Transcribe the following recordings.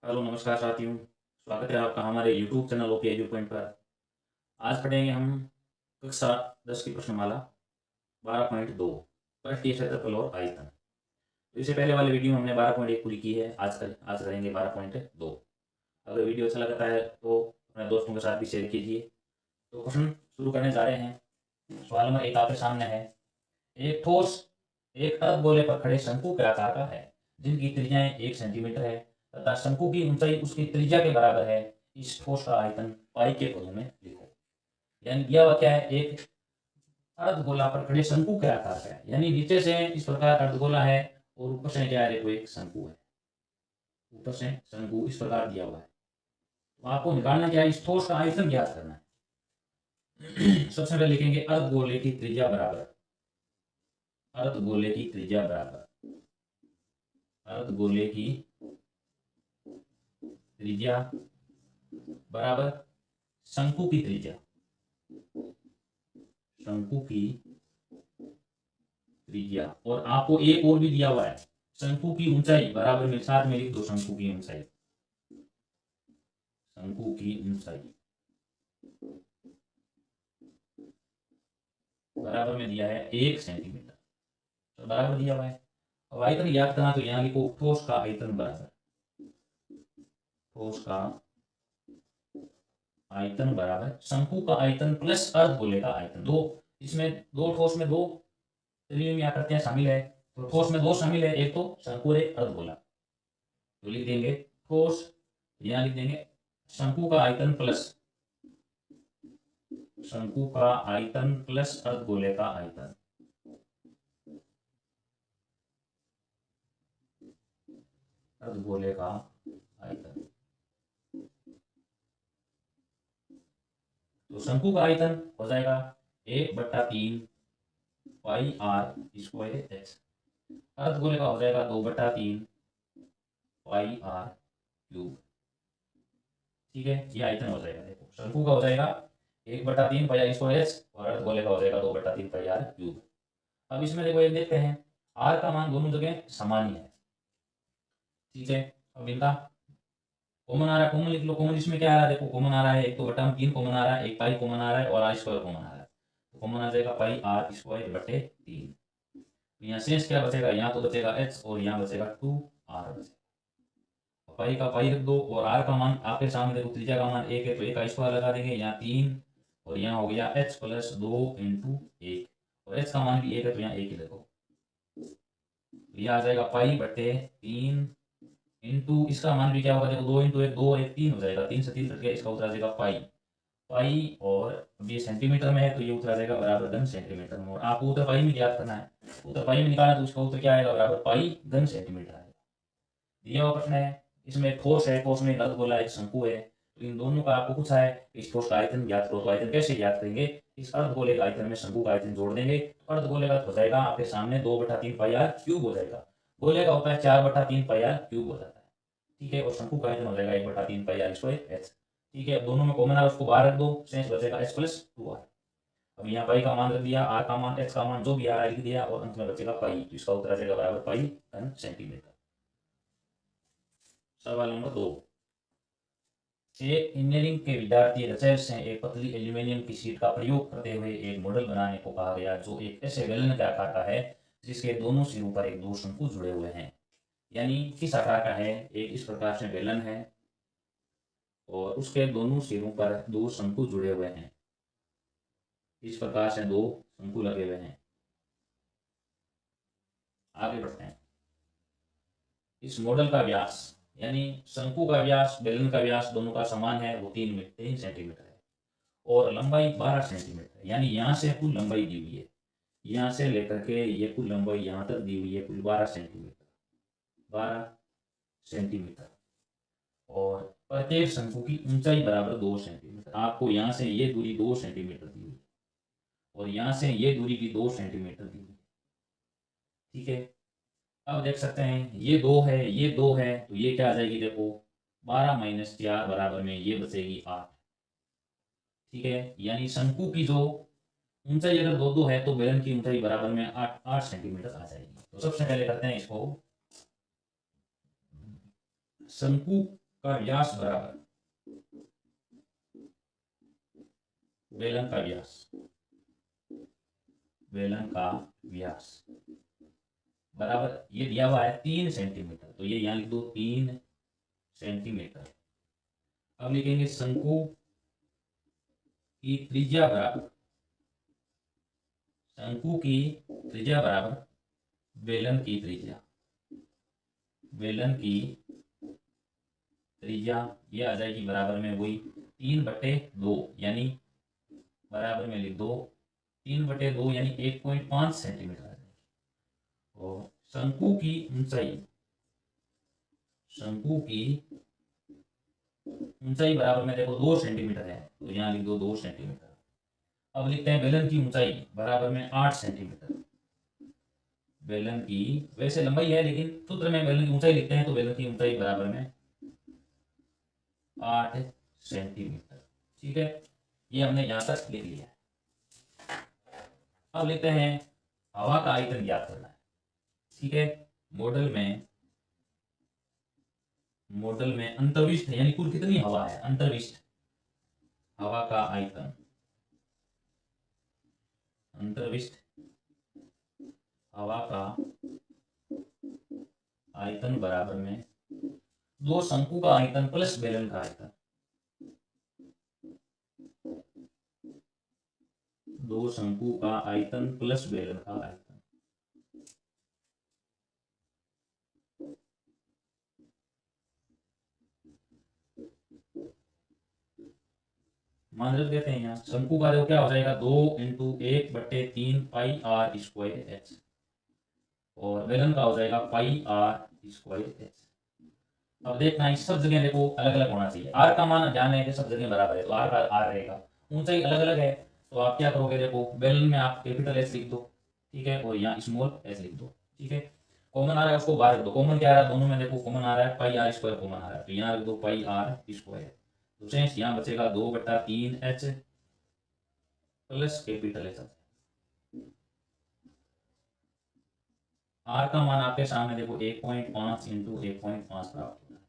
Hello नमस्कार साथियों, स्वागत है आपका हमारे YouTube channel okay edu point पर। आज पढ़ेंगे हम कक्षा 10 की प्रश्नमाला 12.2 पृष्ठीय क्षेत्रफल और आयतन। तो इससे पहले वाले वीडियो में हमने 12.1 पूरी की है। आज करेंगे 12.2। अगर वीडियो अच्छा लगता है तो अपने दोस्तों के साथ भी शेयर कीजिए। तो प्रश्न शुरू करने जा रहे हैं। सवाल नंबर 1 आपके सामने है। एक ठोस एक अर्धगोले पर खड़े शंकु के आकार का है, जिनकी त्रिज्याएं 1 सेंटीमीटर है तथा शंकु की ऊंचाई उसकी त्रिज्या के बराबर है। इस ठोस का आयतन पाई के पदों में लिखो। यानी दिया हुआ क्या है, एक अर्धगोला पर खड़े शंकु के आकार का है, यानी नीचे से इस प्रकार अर्धगोला है और ऊपर से क्या है, देखो एक शंकु है। ऊपर से शंकु इस प्रकार दिया हुआ है। तो आपको निकालना क्या है, इस ठोस का आयतन ज्ञात करना है। सबसे पहले लिखेंगे अर्धगोले की त्रिज्या बराबर, अर्धगोले की त्रिज्या बराबर, अर्धगोले की त्रिज्या बराबर शंकु की त्रिज्या, शंकु की त्रिज्या। और आपको एक और भी दिया हुआ है, शंकु की ऊंचाई बराबर में, साथ में लिख दो शंकु की ऊंचाई, शंकु की ऊंचाई बराबर में दिया है 1 सेंटीमीटर। तो बराबर दिया हुआ है। अब आयतन याद करना, तो यहाँ लिखो ठोस का आयतन बराबर, ठोस का आयतन बराबर शंकु का आयतन प्लस अर्धगोले का आयतन। दो इसमें दो ठोस में दो त्रिविमीय आकृतियां शामिल है। तो ठोस में दो शामिल है, एक तो शंकु और एक अर्धगोला। तो लिख देंगे ठोस, यहाँ लिख देंगे शंकु का आयतन प्लस, शंकु का आयतन प्लस अर्धगोले का आयतन, अर्धगोले का आयतन। तो शंकु का आयतन हो जाएगा 1/3 पाई आर स्क्वायर एच। अर्धगोले का हो जाएगा 2/3 पाई आर क्यूब। ठीक है, ये आयतन हो जाएगा। देखो शंकु का हो जाएगा 1/3 पाई आर स्क्वायर एच और अर्धगोले का हो जाएगा 2/3 पाई आर क्यूब। अब इसमें देखो एक देखते हैं, आर का मान दोनों जगह समान ही है। ठीक है, अब इनका कॉमन आ रहा है, कॉमन लिख लो। कॉमन इसमें क्या आ रहा है, देखो कॉमन आ रहा है, एक तो बटा में 3 कॉमन आ रहा है, एक पाई कॉमन आ रहा है और आर स्क्वायर कॉमन आ रहा है। तो कॉमन आ जाएगा पाई आर स्क्वायर बटे 3। यहाँ शेष क्या बचेगा, यहाँ तो बचेगा एच और यहाँ बचेगा 2 आर बचेगा। पाई का पाई रख दो और आर का मान आपके सामने देखो, त्रिज्या का मान 1 है तो 1 का स्क्वायर लगा देंगे, यहाँ 3 और यहाँ हो गया एच प्लस 2 इंटू 1 और एच का मान भी 1 है तो यहाँ 1 ही देखो। यह आ जाएगा पाई बटे 3 इंटू इसका मान भी क्या होगा, देखो 2 इंटू 1 2 1 3 हो जाएगा, 3 से 3 कट गया, इसका उत्तर आ जाएगा पाई। पाई और अब ये सेंटीमीटर में है तो ये उत्तर आ जाएगा बराबर घन सेंटीमीटर में। और आपको उत्तर पाई में याद करना है, उत्तर पाई में निकालना तो उसका उत्तर क्या आएगा, बराबर पाई घन सेंटीमीटर आएगा। दिया हुआ प्रश्न है, इसमें ठोस है, ठोस में अर्धगोला एक शंकु है। तो इन दोनों का आपको पूछा है इस ठोस का आयतन ज्ञात करो। तो आयतन कैसे ज्ञात करेंगे, इस अर्धगोले का आयतन में शंकु का आयतन जोड़ देंगे। अर्धगोले का हो जाएगा आपके सामने 2/3 पाई आर क्यूब हो जाएगा। गोले का होता है 4/3 पाई आर क्यूब हो जाता है। ठीक है, और शंकु का आयतन हो जाएगा 1/3 पाई आर स्क्वायर एच। ठीक है, अब दोनों में कॉमन आर उसको बाहर रख दो, शेष बचेगा एच प्लस 2 आर। अब यहाँ पाई का मान रख दिया, आर का मान एच का मान जो भी आ रहा है लिख दिया और अंत में बचेगा पाई। तो इसका उत्तर आ जाएगा बराबर पाई घन सेंटीमीटर। सवाल नंबर 2। एक इंजीनियरिंग के विद्यार्थी रचेल से एक पतली एल्यूमिनियम की शीट का प्रयोग करते हुए एक मॉडल बनाने को कहा गया, जो एक ऐसे बेलन के आकार का है जिसके दोनों सिरों पर एक दो शंकु जुड़े हुए हैं। यानी किस आकार का है, एक इस प्रकार से बेलन है और उसके दोनों सिरों पर दो शंकु जुड़े हुए हैं। इस प्रकार से दो शंकु लगे हुए हैं। आगे बढ़ते हैं। इस मॉडल का व्यास, यानी शंकु का व्यास बेलन का व्यास दोनों का समान है, वो 3 सेंटीमीटर है और लंबाई 12 सेंटीमीटर, यानी यहाँ से कुल लंबाई दी हुई है, यहाँ से लेकर के ये कुल लंबाई यहाँ तक दी हुई है, कुल 12 सेंटीमीटर, 12 सेंटीमीटर। और प्रत्येक शंकु की ऊंचाई बराबर 2 सेंटीमीटर। आपको यहाँ से ये दूरी 2 सेंटीमीटर दी हुई है और यहाँ से ये दूरी भी 2 सेंटीमीटर दी हुई है। ठीक है, अब देख सकते हैं ये 2 है, ये 2 है, तो ये क्या आ जाएगी, देखो 12 माइनस 4 बराबर में ये बचेगी 8। ठीक है, यानी शंकु की जो ऊंचाई अगर 2 है तो बेलन की ऊंचाई बराबर में 8 सेंटीमीटर आ जाएगी। तो सबसे पहले करते हैं इसको, शंकु का व्यास बराबर बेलन का व्यास, बेलन का व्यास बराबर ये दिया हुआ है 3 सेंटीमीटर, तो ये यहाँ लिख दो 3 सेंटीमीटर। अब लिखेंगे शंकु की त्रिज्या बराबर, शंकु की त्रिज्या बराबर बेलन की त्रिज्या, बेलन की त्रिज्या ये आ जाएगी बराबर में वही 3/2, यानी बराबर में लिख दो 3/2 यानी 1.5 सेंटीमीटर आ जाएगी। और शंकु की ऊंचाई, शंकु की ऊंचाई बराबर में देखो 2 सेंटीमीटर है, तो यहाँ लिख दो 2 सेंटीमीटर। अब लिखते हैं बेलन की ऊंचाई बराबर में 8 सेंटीमीटर, बेलन की वैसे लंबाई है लेकिन सूत्र में बेलन की ऊंचाई लिखते हैं, तो बेलन की ऊंचाई बराबर में 8 सेंटीमीटर। ठीक है, ये हमने यहां तक लिख लिया। अब लिखते हैं हवा का आयतन ज्ञात करना है। ठीक है, मॉडल में अंतर्विष्ट यानी कुल कितनी हवा है, अंतर्विष्ट हवा का आयतन, अंतर्विष्ट हवा का आयतन बराबर में 2 शंकु का आयतन प्लस बेलन का आयतन, 2 शंकु का आयतन प्लस बेलन का आयतन। मान देते हैं यहाँ शंकु का देखो क्या हो जाएगा 2 × 1/3 पाई आर स्क्वायर एच, और बेलन का हो जाएगा पाई आर स्क्वायर एच। अब देखना इस सब जगह देखो अलग अलग होना चाहिए, आर का मान जान है कि सब जगह बराबर है, तो आर का आर रहेगा। ऊंचाई अलग अलग है, तो आप क्या करोगे, देखो बेलन में आप कैपिटल एस लिख दो, ठीक है, और यहाँ स्मॉल एस लिख दो। ठीक है, कॉमन आ रहा है उसको बाहर रख दो, कॉमन क्या आ रहा है दोनों में, देखो कॉमन आ रहा है पाई आर स्क्वायर कॉमन आ रहा है, तो यहाँ रख दो पाई आर स्क्वायर। तो शेष यहाँ बचेगा 2/3 H plus capital H. R का मान आपके सामने देखो 1.5 × 1.5 प्राप्त होता है,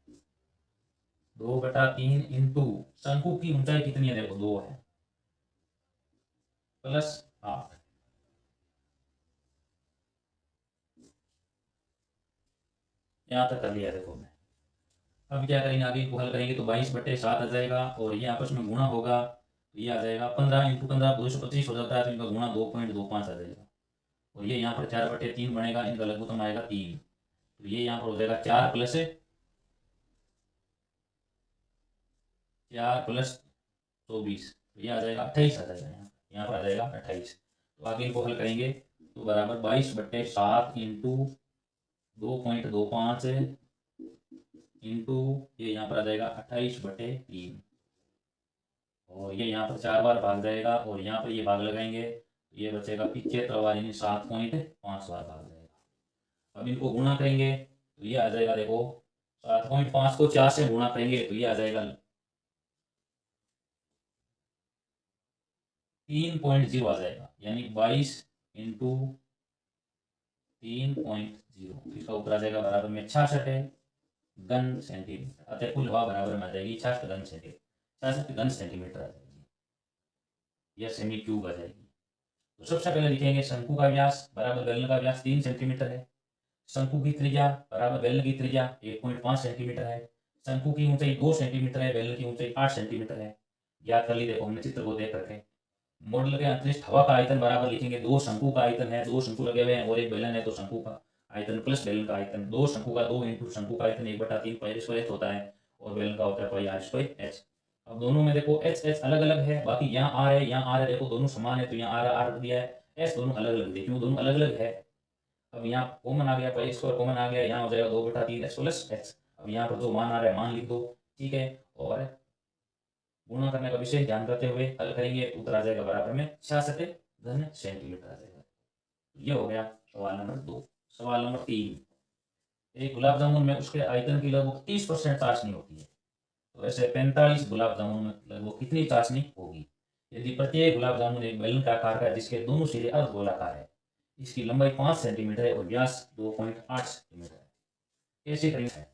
2/3 इंटू शंकु की ऊंचाई कितनी है, देखो 2 है, प्लस 8। यहाँ तक कर लिया देखो मैं। अब क्या करेंगे, आगे को हल करेंगे तो 22/7 आ जाएगा, और ये आपस में गुणा होगा, तो ये आ जाएगा 15 × 15 225 हो जाता है, तो इनका गुणा 2.25 आ जाएगा, और ये यहाँ पर 4/3 बनेगा, इनका लघुत्तम आएगा 3, तो ये यहाँ पर हो जाएगा 4 + 24, तो ये आ जाएगा 28 आ जाएगा, यहाँ पर आ जाएगा 28। तो आगे इनको हल करेंगे तो बराबर 22/7 इंटू 2.25 इंटू ये यहाँ पर आ जाएगा 28/3, और ये यहाँ पर 4 बार भाग जाएगा, और यहाँ पर ये भाग लगाएंगे तो ये बचेगा 75 बार, यानी 7.5 बार भाग जाएगा। अब इनको गुणा करेंगे तो ये आ जाएगा, देखो 7.5 को 4 से गुणा करेंगे तो ये आ जाएगा 3.0 आ जाएगा, यानी 22 × 3.0, इसका उत्तर आ जाएगा बराबर में 66 घन सेंटीमीटर। अतः कुल हवा बराबर में आ जाएगी 66 घन सेंटीमीटर, 66 घन सेंटीमीटर आ जाएगी, यह सेमी क्यूब आ जाएगी। तो सबसे पहले लिखेंगे शंकु का व्यास बराबर बेलन का व्यास 3 सेंटीमीटर है, शंकु की त्रिज्या बराबर बेलन की त्रिज्या 1.5 सेंटीमीटर है, शंकु की ऊंचाई 2 सेंटीमीटर है, बेलन की ऊंचाई 8 सेंटीमीटर है। याद कर ली देखो हमने चित्र को देख रखे। मॉडल के अंतरिक्ष हवा का आयतन बराबर लिखेंगे 2 शंकु का आयतन है, 2 शंकु लगे हुए हैं और एक बेलन है, तो शंकु का आयतन प्लस बेलन का आयतन, 2 शंकु का 2 × शंकु का आयतन 1/3 पाई स्क्वायर होता है, और बेलन का होता है पाई आर स्क्वायर एच। अब दोनों में देखो एच एच अलग अलग है, बाकी यहाँ आर है यहाँ आर है, देखो दोनों समान है, तो यहाँ आर आर दिया है, एच दोनों अलग अलग दिए, क्यों दोनों अलग अलग है। अब यहाँ कॉमन आ गया, पाई स्क्वायर कॉमन आ गया, यहाँ हो जाएगा 2/3 एच प्लस एच। अब यहाँ पर जो मान आ रहा है मान लिख दो, ठीक है, और गुणा करने का विशेष ध्यान करते हुए हल करेंगे, उत्तर आ जाएगा बराबर में 66 घन सेंटीमीटर आ जाएगा। ये हो गया सवाल नंबर 2। सवाल नंबर 3, एक गुलाब जामुन में उसके आयतन की लगभग 30% चाशनी होती है, तो ऐसे 45 गुलाब जामुन में लगभग कितनी चाशनी होगी यदि प्रत्येक गुलाब जामुन एक बेलन का आकार है जिसके दोनों सिरे अर्धगोलाकार है, इसकी लंबाई 5 सेंटीमीटर है और व्यास 2.8 सेंटीमीटर है। कैसे करेंगे,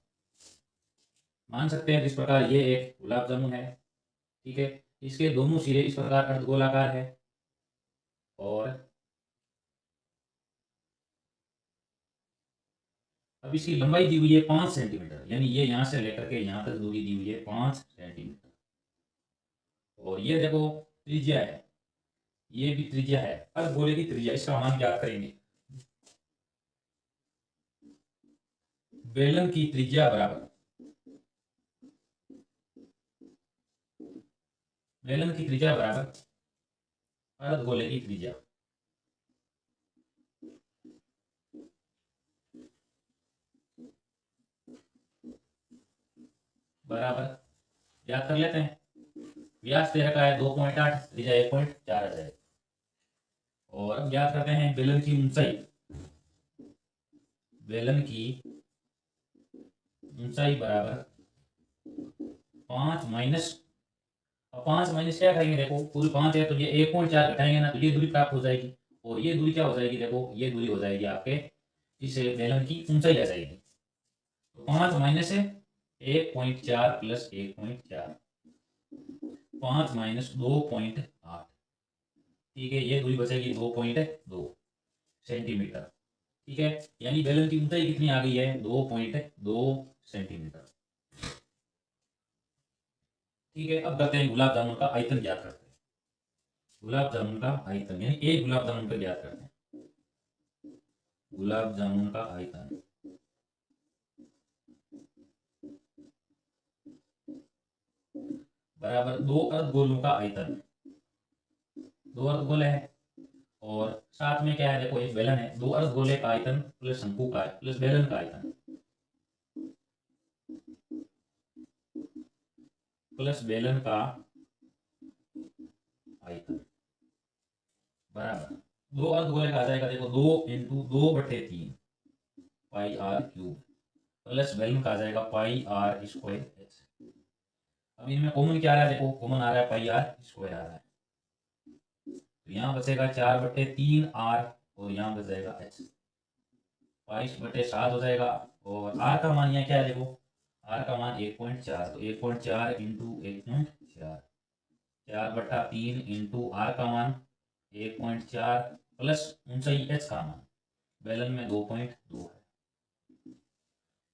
मान सकते हैं इस प्रकार ये एक गुलाब जामुन है, ठीक है। इसके दोनों सिरे इस प्रकार अर्धगोलाकार है और अब इसकी लंबाई दी हुई है 5 सेंटीमीटर, यानी ये यहाँ से लेकर के यहाँ तक दूरी दी हुई है 5 सेंटीमीटर। और ये देखो त्रिज्या है, ये भी त्रिज्या है, अर्धगोले की त्रिज्या, इसका मान ज्ञात करेंगे। बेलन की त्रिज्या बराबर, बेलन की त्रिज्या बराबर अर्धगोले की त्रिज्या। बराबर याद कर लेते हैं, व्यास दे रखा है 2.8, त्रिज्या 1.4 आ जाएगा। और अब याद करते हैं बेलन की ऊंचाई, बेलन की ऊंचाई बराबर 5 माइनस, अब 5 माइनस क्या करेंगे, देखो पूरी 5 है तो ये 1.4 घटाएंगे ना, तो ये दूरी प्राप्त हो जाएगी। और ये दूरी क्या हो जाएगी, देखो ये दूरी हो जाएगी आपके इस बेलन की ऊंचाई आ जाएगी। तो 5 माइनस 1.4 प्लस 1.4, 5 माइनस 2.8, ठीक है। ये दूरी बचेगी 2.2 सेंटीमीटर, ठीक है। यानी बेलन की ऊंचाई कितनी आ गई है, 2.2 सेंटीमीटर, ठीक है। अब करते हैं गुलाब जामुन का आयतन ज्ञात करते हैं। गुलाब जामुन का आयतन यानी एक गुलाब जामुन का ज्ञात करते हैं। गुलाब जामुन का आयतन बराबर 2 अर्धगोलों का आयतन, 2 अर्धगोले हैं और साथ में क्या है, देखो एक बेलन है, 2 अर्धगोले का आयतन प्लस शंकु का प्लस बेलन का आयतन प्लस बेलन का आयतन बराबर 2 अर्धगोले का आ जाएगा, देखो 2 × 2/3 पाई आर क्यूब प्लस बेलन का आ जाएगा पाई आर स्क्वायर एच। अब इनमें कॉमन क्या आ रहा है, देखो कॉमन आ रहा है पाई आर स्क्वायर आ रहा है, तो यहाँ बचेगा 4/3 आर और यहाँ बच जाएगा एच, 22/7 हो जाएगा। और आर का मान यहाँ क्या है, देखो आर का मान 1.4, तो 1.4 इंटू 1.4, 4/3 इंटू आर का मान 1.4 प्लस ऊंचाई एच का मान बेलन में 2.2 है,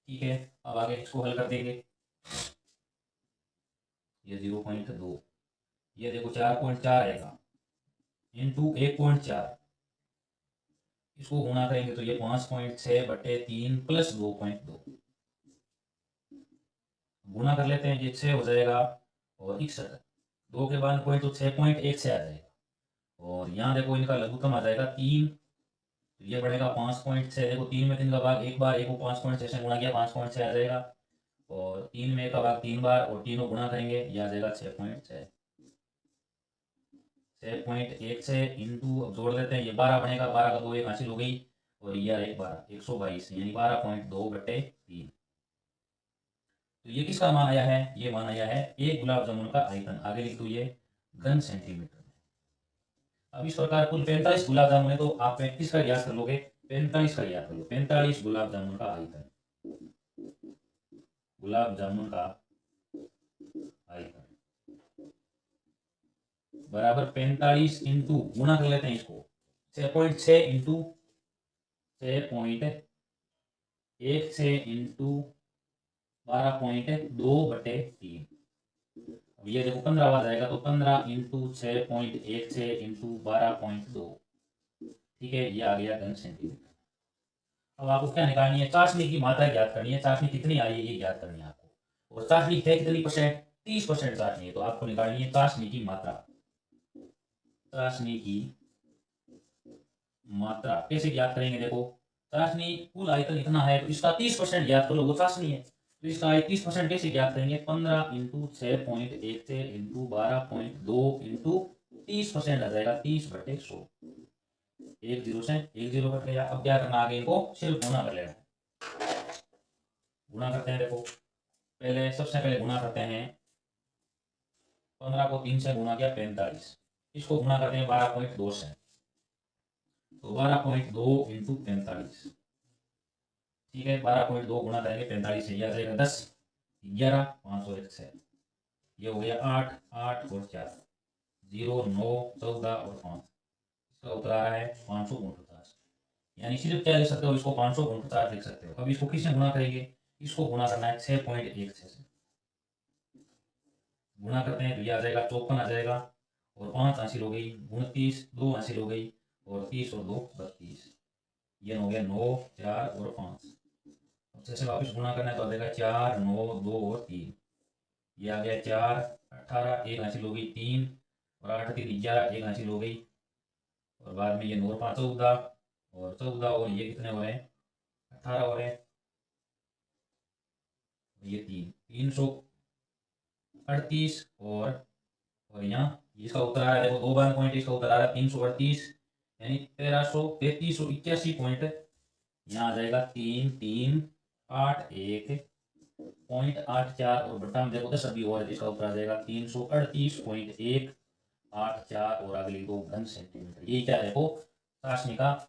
ठीक है। अब आगे इसको हल कर देंगे, ये 0.2, ये देखो 4.4 आएगा इंटू 1.4, इसको गुणा करेंगे तो ये 5.6/3 प्लस 2.2, गुणा कर लेते हैं, ये 6 हो जाएगा और 61, 2 के बाद पॉइंट तो 6.1 आ जाएगा। और यहाँ देखो इनका लघुत्तम आ जाएगा 3, तो ये बढ़ेगा 5.6, देखो 3 में 3 का भाग एक बार, एक को 5.6 से गुणा किया 5.6 आ जाएगा। और 3 में 1 का भाग 3 बार और तीनों गुणा करेंगे, ये आ जाएगा 6.6, 6.1 से इंटू, अब जोड़ लेते हैं, ये 12 बनेगा, 12 का 2 1 हासिल हो गई और ये एक 12, 122 यानी 12.2/3। तो ये किसका मान आया है, ये मान आया है एक गुलाब जामुन का आयतन, आगे लिख दो ये घन सेंटीमीटर में। अब इस प्रकार कुल 45 गुलाब जामुन है, तो आप 35 का ज्ञात कर लोगे, 45 का ज्ञात कर लो, 45 गुलाब जामुन का आयतन, गुलाब जामुन का आयतन बराबर 45 इंटू, गुणा कर लेते हैं इसको, 6.6 इंटू 6.16 इंटू 12.2/3, अब ये देखो 15 आ जाएगा, तो 15 इंटू 6.16 इंटू 12.2, ठीक है, ये आ गया घन सेंटीमीटर। अब आपको क्या निकालनी है, चाशनी की मात्रा ज्ञात करनी है, चाशनी कितनी आई है ये ज्ञात करनी है आपको, और चाशनी है कितनी परसेंट, 30% चाशनी है, तो आपको निकालनी है चाशनी की मात्रा। चाशनी की मात्रा कैसे ज्ञात करेंगे, देखो चाशनी कुल आयतन इतना है तो इसका 30% ज्ञात करो, वो चाशनी है, तो इसका 30% कैसे ज्ञात करेंगे, 15 इंटू 6.16 इंटू 12.2 इंटू 30% आ जाएगा 30/100, एक जीरो से एक जीरो कट गया। अब क्या करना, आगे इनको सिर्फ गुणा कर लेना है, गुणा करते हैं, देखो पहले सबसे पहले गुणा करते हैं, 15 को 3 से गुणा किया 45, इसको गुणा करते हैं 12.2 से, तो 12.2 इंटू 45, ठीक है, 12.2 गुणा करेंगे 45 से, यह आ जाएगा 10, 11 5 और 1 6, ये हो गया 8 8 और 4 0 9 14 और 5, इसका उत्तर आ रहा है 500 गुण 50। यानी सिर्फ क्या लिख सकते हो, इसको 500 गुण 50 लिख सकते हो। अब इसको किससे गुणा करेंगे, इसको गुणा करना है 6.16 से। गुणा करते हैं तो ये आ जाएगा 54 आ जाएगा, और 5 हासिल हो गई, 29 2 हासिल हो गई, और 30 और 2 32, ये हो गया 9 4 और 5। अब से वापस गुणा करना है तो आ जाएगा 4 9 2 और 3, ये आ गया 4 18 1 हासिल हो गई 3, और 8 3 11 1 हासिल हो गई, और बाद में ये 9 5 14, और 14 और ये कितने हो रहे हैं 18 हो रहे हैं, ये 338, और यहाँ इसका उत्तर आ रहा है, देखो 2 बार पॉइंट, इसका उत्तर आ रहा है 338, यानी 1333.81 यहाँ आ जाएगा 3381.84, और बटा में देखो 10 अभी और इसका उत्तर आ जाएगा 338.184, और अगली दो घन सेंटीमीटर। ये क्या देखो चाशनी का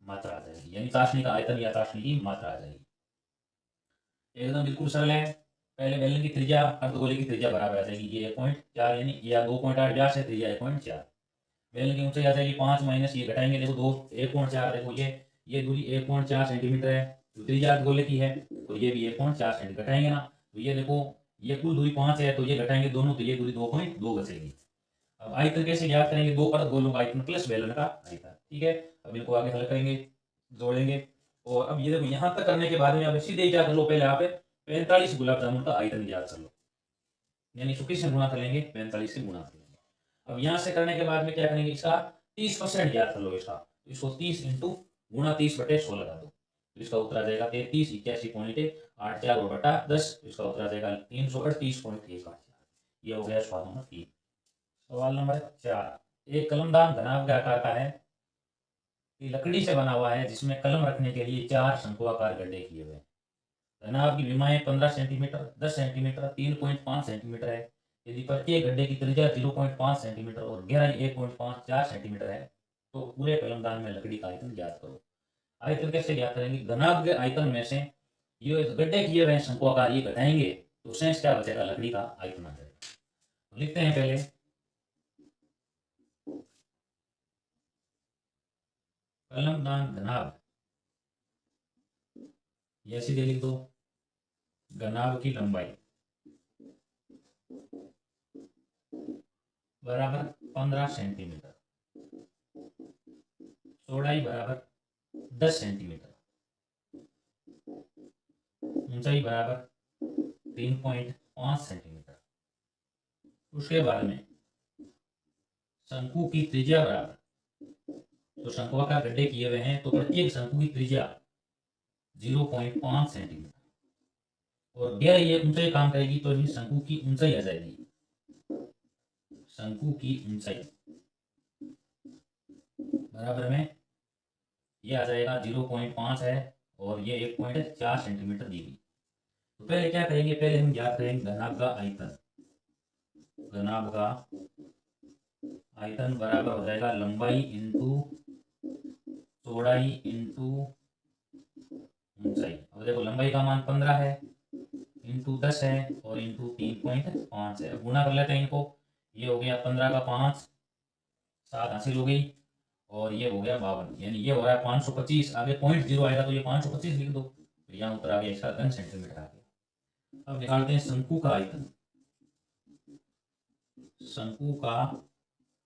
मात्रा आ जाएगी, यानी चाशनी का आयतन या चाशनी की मात्रा आ जाएगी। एकदम बिल्कुल सरल है। पहले बेलन की त्रिज्या अर्धगोले की त्रिज्या बराबर आ जाएगी, ये 1.4 यानी या 2.8 व्यास है, त्रिज्या 1.4। बेलन की ऊंचाई आ जाएगी 5 माइनस ये घटाएंगे, देखो 2 1.4, देखो ये दूरी 1.4 सेंटीमीटर है, तो त्रिज्या अर्धगोले की है, तो ये भी 1.4 सेंटीमीटर घटाएंगे ना, तो ये देखो ये कुल दूरी 5 है, तो ये घटाएंगे दोनों, तो ये दूरी 2.2 बचेगी। अब आयतन कैसे ज्ञात करेंगे, दो अर्धगोलों का आयतन प्लस बेलन का आयतन, ठीक है। अब इनको आगे हल करेंगे, जोड़ेंगे, और अब ये देखो यहाँ तक करने के बाद में अब सीधे ही क्या कर लो, पहले आप 45 गुलाब जामुन का आयतन ज्ञात कर लो, यानी इसको किससे गुणा कर लेंगे, 45 से गुणा कर लेंगे। अब यहाँ से करने के बाद में क्या करेंगे, इसका 30% ज्ञात कर लो इसका, तो इसको 30 इंटू गुणा 30/100 लगा दो, तो इसका उत्तर आ जाएगा 3381.84 और बटा 10, तो इसका उत्तर आ जाएगा 338.184। ये हो गया सवाल नंबर 3। सवाल नंबर 4, एक कलमदान घनाभ आकार का है, लकड़ी से बना हुआ है, जिसमें कलम रखने के लिए 4 शंकुआकार गड्ढे किए हुए हैं। घनाभ की विमाएं 15 सेंटीमीटर 10 सेंटीमीटर 3.5 सेंटीमीटर है। यदि प्रत्येक गड्ढे की त्रिज्या 0.5 सेंटीमीटर और गहराई 1.54 सेंटीमीटर है, तो पूरे कलमदान में लकड़ी का आयतन ज्ञात करो। आयतन कैसे ज्ञात करेंगे, घनाभ के आयतन में से ये गड्ढे किए हुए शंकुआकार ये घटाएंगे, तो शेष क्या बचेगा, लकड़ी का आयतन आ जाएगा। लिखते हैं पहले कलमदान घनाभ, ये सीधे लिख दो, घनाभ की लंबाई बराबर 15 सेंटीमीटर, चौड़ाई बराबर 10 सेंटीमीटर, ऊंचाई बराबर 3.5 सेंटीमीटर। उसके बाद में शंकु की त्रिज्या बराबर, तो शंकुआकार गड्ढे किए हुए हैं, तो प्रत्येक शंकु की त्रिज्या 0.5 सेंटीमीटर, और गहराई ये ऊंचाई काम करेगी, तो ये शंकु की ऊंचाई आ जाएगी, शंकु की ऊंचाई बराबर में ये आ जाएगा 0.5 है, और ये 1.4 सेंटीमीटर दी गई। तो पहले क्या करेंगे, पहले हम ज्ञात करेंगे घनाभ का आयतन। घनाभ का आयतन बराबर हो जाएगा लंबाई इंटू चौड़ाई इंटू ऊंचाई। अब देखो लंबाई का मान 15 है, इंटू 10 है, और इंटू 3.5 है। गुणा कर लेते हैं इनको, ये हो गया 15 का 5 7 हासिल हो गई, और ये हो गया 52, यानी ये हो रहा है 525। आगे 0.0 आएगा तो ये 525 लिख दो, तो यहाँ उत्तर आ गया इसका घन सेंटीमीटर आ गया। अब निकालते हैं शंकु का आयतन। शंकु का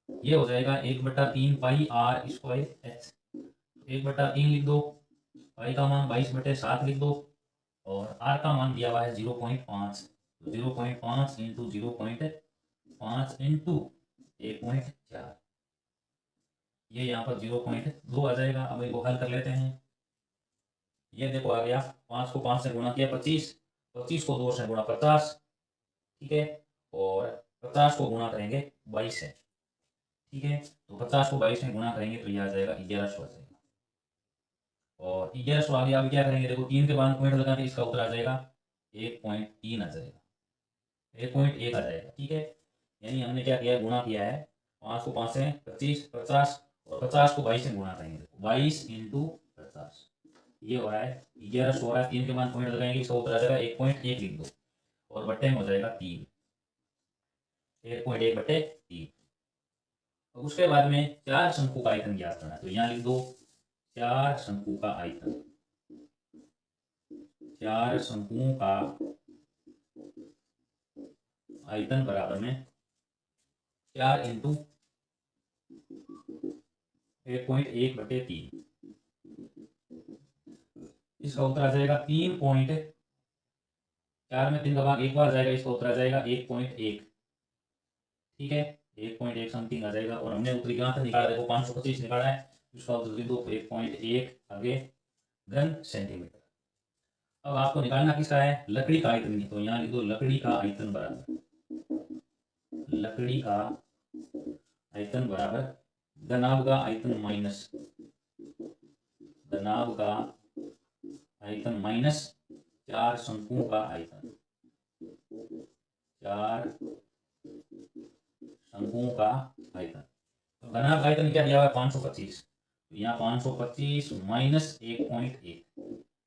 ये हो जाएगा 1/3 पाई आर स्क्वायर एच, 1/3 लिख दो, पाई का मान 22/7 लिख दो, और आर का मान दिया हुआ है 0.5, 0.5 इंटू 0.5 इंटू 1.4, ये यहाँ पर 0.2 आ जाएगा। अब इसको हल कर लेते हैं, ये देखो आ गया 5 को 5 से गुणा किया 25, 25 को 2 से गुणा 50, ठीक है, और 50 को गुणा करेंगे 22 से, ठीक है, तो 50 को 22 में गुणा करेंगे तो ये आ जाएगा 1100 आ जाएगा, और 1100 आ गया। अभी क्या करेंगे, देखो 3 के बाद पॉइंट लगा के इसका उत्तर आ जाएगा 1.3 आ जाएगा, 1.1 आ जाएगा, ठीक है। यानी हमने क्या किया है, गुणा किया है 5 को 5 से 25 50, और 50 को 22 से गुणा करेंगे, 22 इंटू 50, ये हो रहा है 1100 हो रहा है। 3 के बाद पॉइंट लगाएंगे, इसका उत्तर आ जाएगा 1.1 लिख दो, और बट्टे में हो जाएगा 3, 1.1/3। और उसके बाद में 4 शंकु का आयतन ज्ञात करना है, तो यहाँ लिख दो 4 शंकु का आयतन। 4 शंकुओं का आयतन बराबर में 4 इंटू 1.1/3। इसका उत्तर आ जाएगा 3.4 में 3 का भाग 1 बार जाएगा, इसका उत्तर आ जाएगा 1.1। ठीक है, 1.1 समथिंग आ जाएगा। और हमने उत्तर यहाँ तक निकाला, देखो 525 निकाला है, इसका उत्तर लिख दो 1.1 आगे घन सेंटीमीटर। अब आपको निकालना किसका है, लकड़ी का आयतन, तो यहाँ लिख दो लकड़ी का आयतन बराबर, लकड़ी का आयतन बराबर घनाभ का आयतन माइनस, घनाभ का आयतन माइनस 4 शंकुओं का आयतन, 4 शंकुओं का आयतन। तो घनाभ का आयतन क्या दिया हुआ है 525, तो यहाँ 525 माइनस 1.1,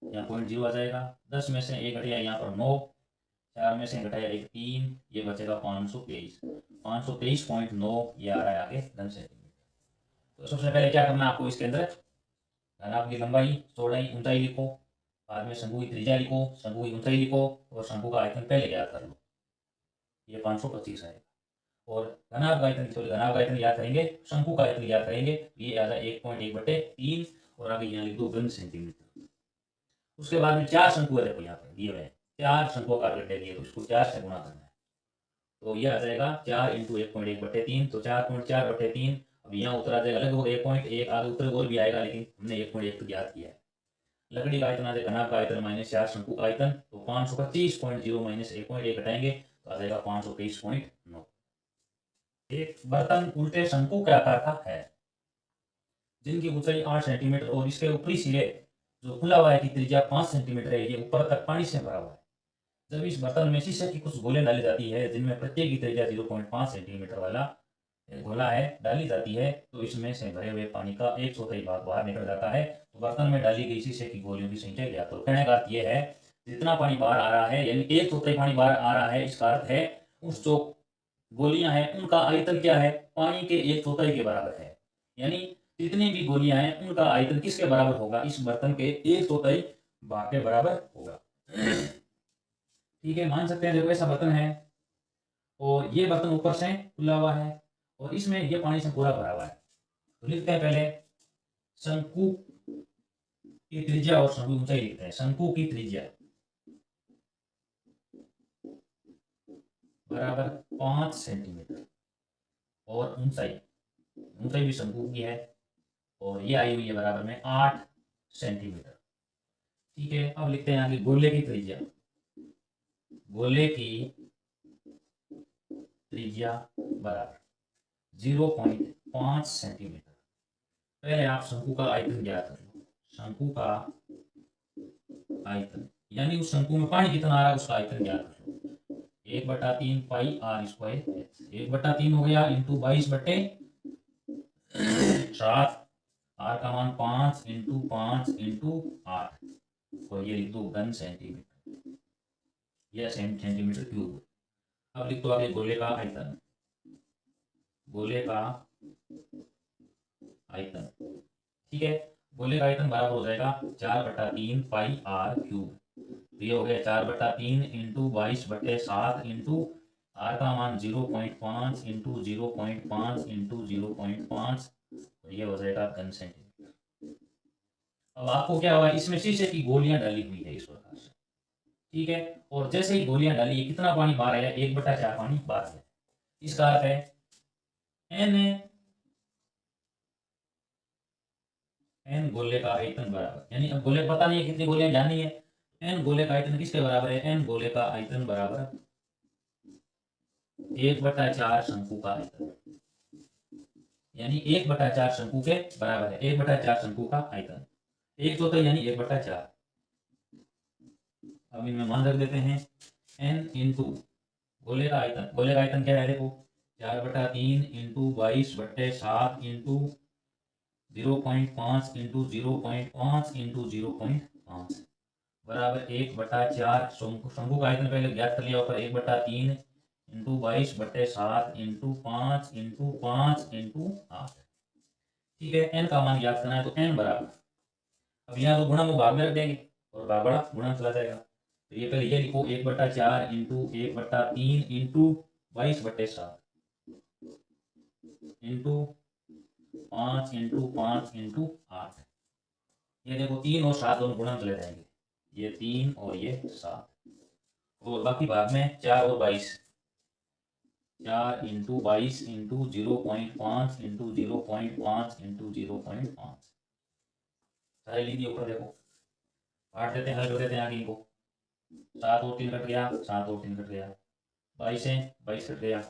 यहाँ 0.0 आ जाएगा। 10 में से 1 घटाया यहाँ पर 9, 4 में से घटाया 1 3, ये बचेगा 523, 523.9 ये आ रहा है आगे घन सेंटीमीटर। तो सबसे पहले क्या करना है आपको, इसके अंदर घनाभ की लंबाई, चौड़ाई, ऊंचाई लिखो, बाद में शंकु की त्रिज्या लिखो, शंकु की ऊंचाई लिखो और शंकु का आयतन पहले याद कर लो, ये 525 आएगा। और घनाभ का आयतन, घनाभ का आयतन याद करेंगे, शंकु का आयतन याद करेंगे, ये आ जाए 1.1/3 और आगे यहाँ लिख दो घन सेंटीमीटर। उसके बाद में 4 शंकु है, देखो यहाँ पर दिए हुए 4 शंकुओं का गड्ढे दिए, तो इसको 4 से गुणा करना है, तो ये आ जाएगा 4 इंटू 1.1/3, तो 4.4/3। अब यहाँ उत्तर आ जाएगा लगभग 1.1, आगे उत्तर और भी आएगा, लेकिन हमने 1.1 तो ज्ञात किया है। लकड़ी का आयतन आ जाएगा घनाभ का आयतन माइनस 4 शंकु का आयतन, तो 525.0 माइनस 1.1 घटाएंगे तो आ जाएगा 523.9। एक बर्तन उल्टे शंकु के आकार का है, जिनकी ऊंचाई 8 सेंटीमीटर और इसके ऊपरी सिरे जो खुला हुआ है की त्रिज्या 5 सेंटीमीटर है, ये ऊपर तक पानी से भरा हुआ है। जब इस बर्तन में शीशे की कुछ गोले डाली जाती है, जिनमें प्रत्येक की त्रिज्या 0.5 सेंटीमीटर वाला गोला है, डाली जाती है, तो इसमें से भरे हुए पानी का 1/4 भाग बाहर निकल जाता है। तो बर्तन में डाली गई शीशे की गोलियों की संख्या ज्ञात करो। कहने का अर्थ यह है, जितना पानी बाहर आ रहा है, यानी 1/4 पानी बाहर आ रहा है, इसका अर्थ है उस जो गोलियां हैं उनका आयतन क्या है, पानी के 1/4 के बराबर है। यानी जितनी भी गोलियां हैं उनका आयतन किसके बराबर होगा, इस बर्तन के 1/4 भाग के बराबर होगा। ठीक है, मान सकते हैं देखो ऐसा बर्तन है और ये बर्तन ऊपर से खुला हुआ है और इसमें ये पानी से पूरा भरा हुआ है। तो लिखते हैं पहले शंकु की त्रिज्या और शंकु की ऊंचाई लिखते हैं। शंकु की त्रिज्या बराबर 5 सेंटीमीटर और ऊंचाई, ऊंचाई भी शंकु की है और ये आई हुई है बराबर में 8 सेंटीमीटर। ठीक है, अब लिखते हैं आगे गोले की त्रिज्या। गोले की त्रिज्या बराबर 0.5 सेंटीमीटर। पहले आप शंकु का आयतन ज्ञात कर लो, शंकु का आयतन यानी उस शंकु में पानी कितना आ रहा है उसका आयतन ज्ञात कर लो। 1/3 पाई आर स्क्वायर, 1/3 हो गया इंटू 22/7, आर का मान 5 इंटू 5 इंटू 8, और ये लिख दो घन सेंटीमीटर या सेंटीमीटर क्यूब। अब लिख दो आगे गोले का आयतन, गोले का आयतन। ठीक है, गोले का आयतन बराबर हो जाएगा 4/3 पाई आर क्यूब। ये हो गया 4/3 इंटू 22/7 इंटू आर का मान 0.5 इंटू 0.5 इंटू 0.5, और ये हो जाएगा घन सेंटीमीटर। अब आपको क्या हुआ, इसमें शीशे की गोलियां डाली हुई है इस प्रकार से। ठीक है, और जैसे ही गोलियां डाली है कितना पानी बाहर आया, 1/4 पानी बाहर आया। इसका अर्थ है एन गोले का आयतन बराबर, यानी अब गोले पता नहीं है कितनी गोलियां जानी है, एन गोले का आयतन किसके बराबर है, एन गोले का आयतन बराबर 1/4 शंकु का आयतन, यानी 1/4 शंकु के बराबर है। 1/4 शंकु का आयतन 1/4 यानी 1/4। अब इनमें मान रख देते हैं एन इंटू गोले का आयतन। गोले का आयतन क्या है, देखो 4/3 इंटू 22/7 इंटू 0.5 इंटू 0.5 इंटू 0.5, बराबर 1/4। शंकु का आयतन पहले ज्ञात कर लिया, ऊपर 1/3 इंटू 22/7 इंटू 5 इंटू 5 इंटू 8। ठीक है, एन का मान ज्ञात करना है तो एन बराबर, अब यहाँ तो गुणा को भाग में रख देंगे और भाग बड़ा गुणा चला जाएगा। तो ये पहले ये लिखो 1/4 into 1/3 into 22/7 into 5 into 5 into 8। ये देखो 3 और 7 दोनों गुणा चले जाएंगे, ये 3 और ये 7, और बाकी भाग में 4 और 22, 4 इंटू 22 इंटू 0.5 इंटू 0.5 इंटू 0.5। सारे लिख दिए ऊपर देखो, काट देते हैं, हल कर देते हैं आगे इनको। 7 और 3 कट गया, 7 और 3 कट गया, 22 है, 22 कट गया।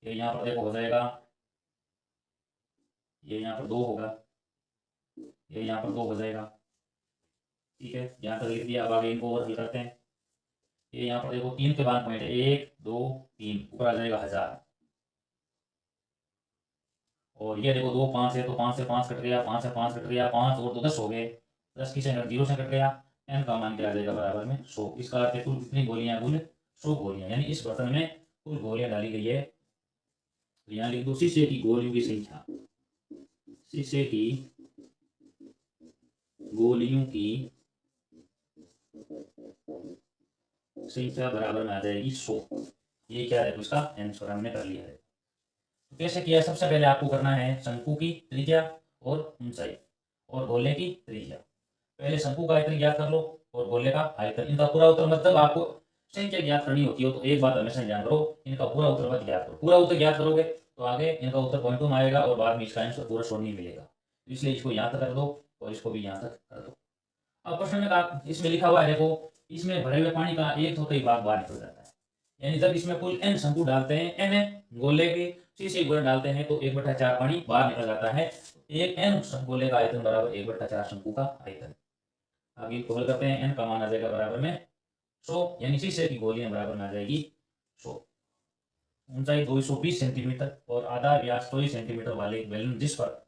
ये यहाँ पर देखो हो जाएगा, ये यहाँ पर 2 होगा, ये यहाँ पर 2 हो जाएगा। ठीक है, यहाँ तक लिख दिया। अब आगे इनको और हल करते हैं। ये यहाँ पर देखो 3 के बाद पॉइंट है, 1 2 3, ऊपर आ जाएगा 1000। और ये देखो 2 5 है, तो 5 से 5 कट गया, 5 से 5 कट गया, 5 और 2 10 हो गए, 10 किसे 0 से कट गया, एन का मान क्या आ जाएगा बराबर में 100। इसका अर्थ है कुल कितनी गोलियां, कुल 100 गोलियां, यानी इस बर्तन में कुल गोलियां डाली गई है। तो यहाँ लिख दो शीशे की गोलियों की संख्या, शीशे की गोलियों की संख्या बराबर में आ जाएगी 100। ये क्या है, तो इसका आंसर हमने कर लिया है। तो कैसे किया, सबसे पहले आपको करना है शंकु की त्रिज्या और ऊंचाई और गोले की त्रिज्या। पहले शंकु का आयतन ज्ञात कर लो और गोले का आयतन, इनका पूरा उत्तर, मतलब आपको संख्या ज्ञात करनी होती हो तो एक बात हमेशा ध्यान करो, इनका पूरा उत्तर मत ज्ञात करो। पूरा उत्तर ज्ञात करोगे तो आगे इनका उत्तर पॉइंटों में आएगा और बाद में इसका आंसर पूरा शो नहीं मिलेगा। इसलिए इसको यहाँ तक कर दो और इसको भी यहाँ तक कर दो। अब प्रश्न में इसमें लिखा हुआ है, देखो इसमें भरे हुए पानी का 1/4 भाग बाहर निकल जाता है, यानी जब इसमें कुल n शंकु डालते हैं, n गोले के शीशे गोले डालते हैं तो 1/4 पानी बाहर निकल जाता है। एक n गोले का आयतन बराबर 1/4 शंकु का आयतन। आगे इसको हल करते हैं, n का मान आ जाएगा बराबर में 100, यानी शीशे की गोलियां बराबर में आ जाएगी 100। ऊंचाई 220 सेंटीमीटर और आधा व्यास 24 सेंटीमीटर वाले बैलून, जिस पर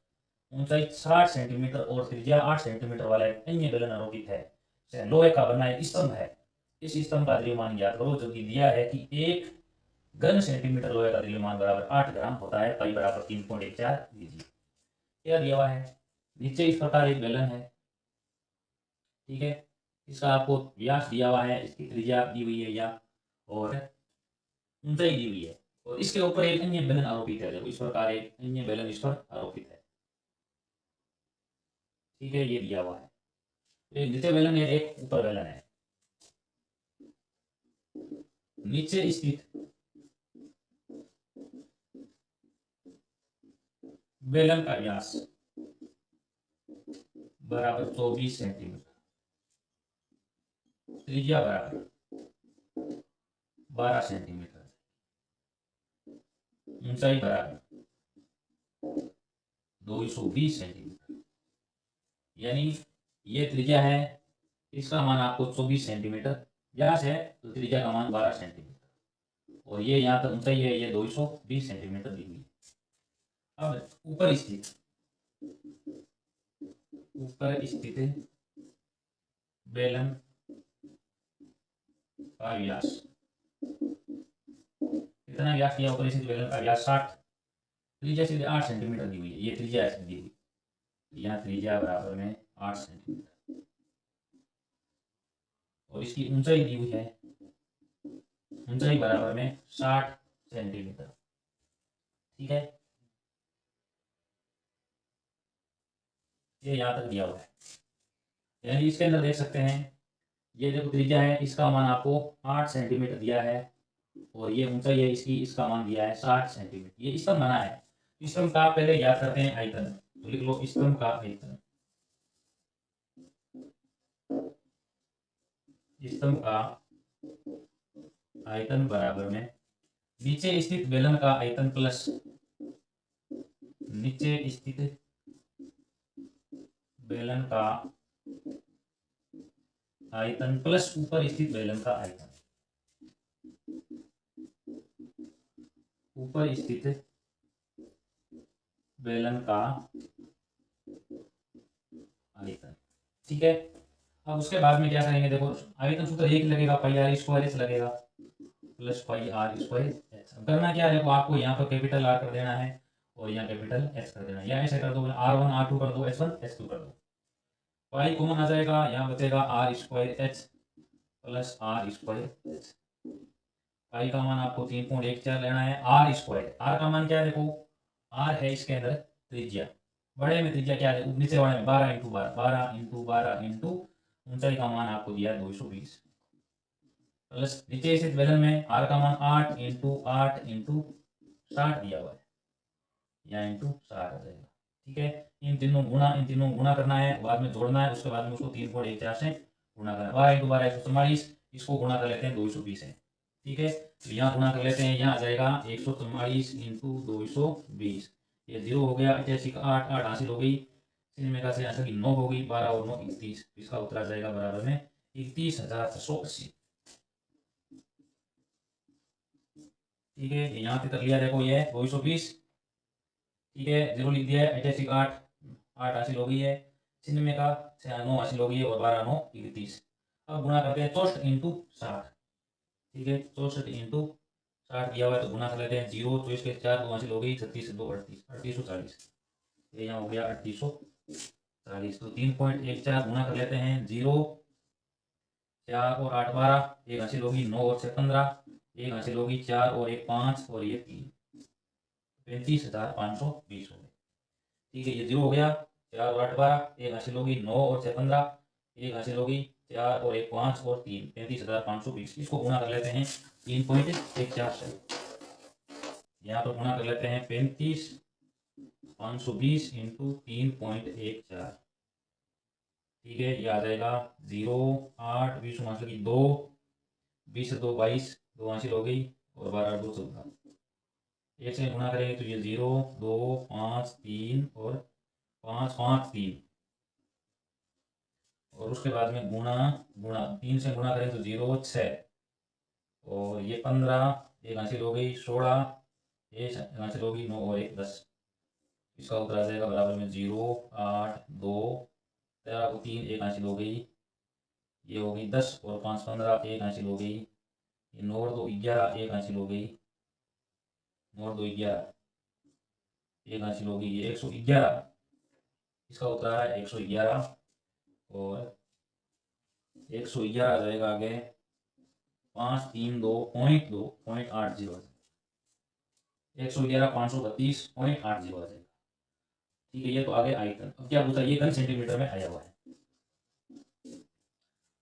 ऊंचाई 60 सेंटीमीटर और त्रिज्या 8 सेंटीमीटर वाला एक अन्य बेलन आरोपित है, लोहे का बना एक स्तंभ है। इस स्तंभ का द्रव्यमान ज्ञात करो, जो कि दिया है कि 1 घन सेंटीमीटर लोहे का द्रव्यमान बराबर 8 ग्राम होता है, पाई बराबर 3.14 लीजिए। क्या दिया हुआ है, नीचे इस प्रकार एक बेलन है, ठीक है, इसका आपको व्यास दिया हुआ है, इसकी त्रिज्या दी हुई है या और ऊंचाई दी हुई है, और इसके ऊपर एक अन्य बेलन आरोपित है, देखो इस प्रकार एक अन्य बेलन इस पर आरोपित है। ठीक है, ये दिया हुआ है, एक नीचे बेलन है, एक ऊपर बेलन है। नीचे स्थित बेलन का व्यास बराबर 24 सेंटीमीटर, त्रिज्या बराबर 12 सेंटीमीटर, ऊंचाई बराबर 220 सेंटीमीटर, यानी ये त्रिज्या है, इसका मान आपको 24 सेंटीमीटर, व्यास है तो त्रिज्या का मान 12 सेंटीमीटर, और ये यहाँ तक ऊंचाई है, ये 220 सेंटीमीटर दी हुई है। अब ऊपर स्थित बेलन का व्यास, कितना व्यास दिया, ऊपर स्थित बेलन का व्यास 60, त्रिज्या सीधे 8 सेंटीमीटर दी हुई है, ये त्रिज्या ऐसी दी हुई, यहाँ त्रिज्या बराबर में 8 सेंटीमीटर, और इसकी ऊंचाई दी हुई है, ऊंचाई बराबर में 60 सेंटीमीटर। ठीक है, ये यहाँ तक दिया हुआ है, यानी इसके अंदर देख सकते हैं, ये देखो त्रिज्या है, इसका मान आपको 8 सेंटीमीटर दिया है, और ये ऊंचाई है इसकी, इसका मान दिया है 60 सेंटीमीटर। ये स्तंभ बना है, स्तंभ का पहले याद करते हैं आयतन, तो लिख लो स्तंभ का आयतन, स्तंभ का आयतन बराबर में नीचे स्थित बेलन का आयतन प्लस नीचे स्थित बेलन का आयतन प्लस ऊपर स्थित बेलन का आयतन, ऊपर स्थित बेलन का आयतन। ठीक है, अब उसके बाद में क्या करेंगे, देखो आयतन सूत्र एक लगेगा, पाई आर स्क्वायर एच लगेगा plus pi R square H. करना क्या है, देखो आपको यहाँ पर कैपिटल आर कर देना है और यहाँ कैपिटल एच कर देना है, या ऐसे कर दो R1 R2 कर दो, H1 H2 कर दो। पाई कॉमन आ जाएगा, यहाँ बचेगा R square H plus R square H. Pi का मान आपको 3.14 लेना है। आर स्क्वायर, आर का मान क्या है, देखो आर है इसके अंदर त्रिज्या, बड़े में त्रिज्या क्या है, नीचे वाले में 12 इंटू 12, 12 इंटू 12 इंटू ऊंचाई का मान आपको दिया है 220 प्लस नीचे स्थित बेलन में आर का मान 8 इंटू 8 इंटू 60 दिया हुआ है, या इंटू 60 आ जाएगा। ठीक है, इन तीनों गुणा करना है, बाद में जोड़ना है, उसके बाद में उसको 3.14 से गुणा करना है। 12 इंटू 12 144, इसको गुणा कर लेते हैं 220 है। ठीक है, तो यहाँ गुणा कर लेते हैं, यहाँ आ जाएगा 144 इंटू 220, ये 0 हो गया, 88 8 8 हासिल हो गई, इनमें का से हासिल 9 हो गई, 12 और 9 31, इसका उत्तर आ जाएगा बराबर में 31,680। ठीक है, यहाँ पे कर लिया, देखो ये 220, ठीक है 0 लिख दिया है, 88 8 8 हासिल हो गई है, 96 का 9 हासिल हो गई है और 12 9 31। अब गुणा करते हैं 64 इंटू 60। ठीक है, 64 इंटू 60 दिया हुआ है तो गुणा कर लेते हैं, 0 24 के 4 2 हासिल हो गई, 36 2 38 3840, ये यहाँ हो गया 3840। तो 3.14 गुणा कर लेते हैं, 0 4 और 8 12, एक हासिल होगी, 9 और 6 15, एक हासिल होगी, 4 और 1 5 और ये 3, 35,520 हो गए। ठीक है, ये 0 हो गया, 4 और 8 12, एक हासिल होगी, 9 और 6 15, एक हासिल होगी, 4 और 1 5 और 3, 35,520। इसको गुणा कर लेते हैं 3.14 से, यहाँ पर गुणा कर लेते हैं 35,520 इंटू 3.14। ठीक है, ये आ जाएगा 0 8 20 हासिल की 2 20 2 22, 2 हासिल हो गई और 12 2 14, एक से गुणा करेंगे तो ये 0 2 5 3 और 5 5 3, और उसके बाद में गुणा गुणा 3 से गुणा करें तो 0 6 और ये 15, एक हासिल हो गई 16, एक हासिल होगी 9 और 1 10, इसका उत्तर आ जाएगा बराबर में 0 8 2 13 को 3, एक हासिल हो गई, ये हो गई 10 और 5 15, एक हासिल हो गई, ये 9 और 2 11, एक हासिल हो गई, 9 और 2 11, एक हासिल हो गई, ये 111, इसका उत्तर आ रहा है 111 और 111 आ जाएगा आगे 532.80, 111 532.80 आ जाएगा। ठीक है, ये तो आगे आयतन। अब क्या पूछा, ये घन सेंटीमीटर में आया हुआ है।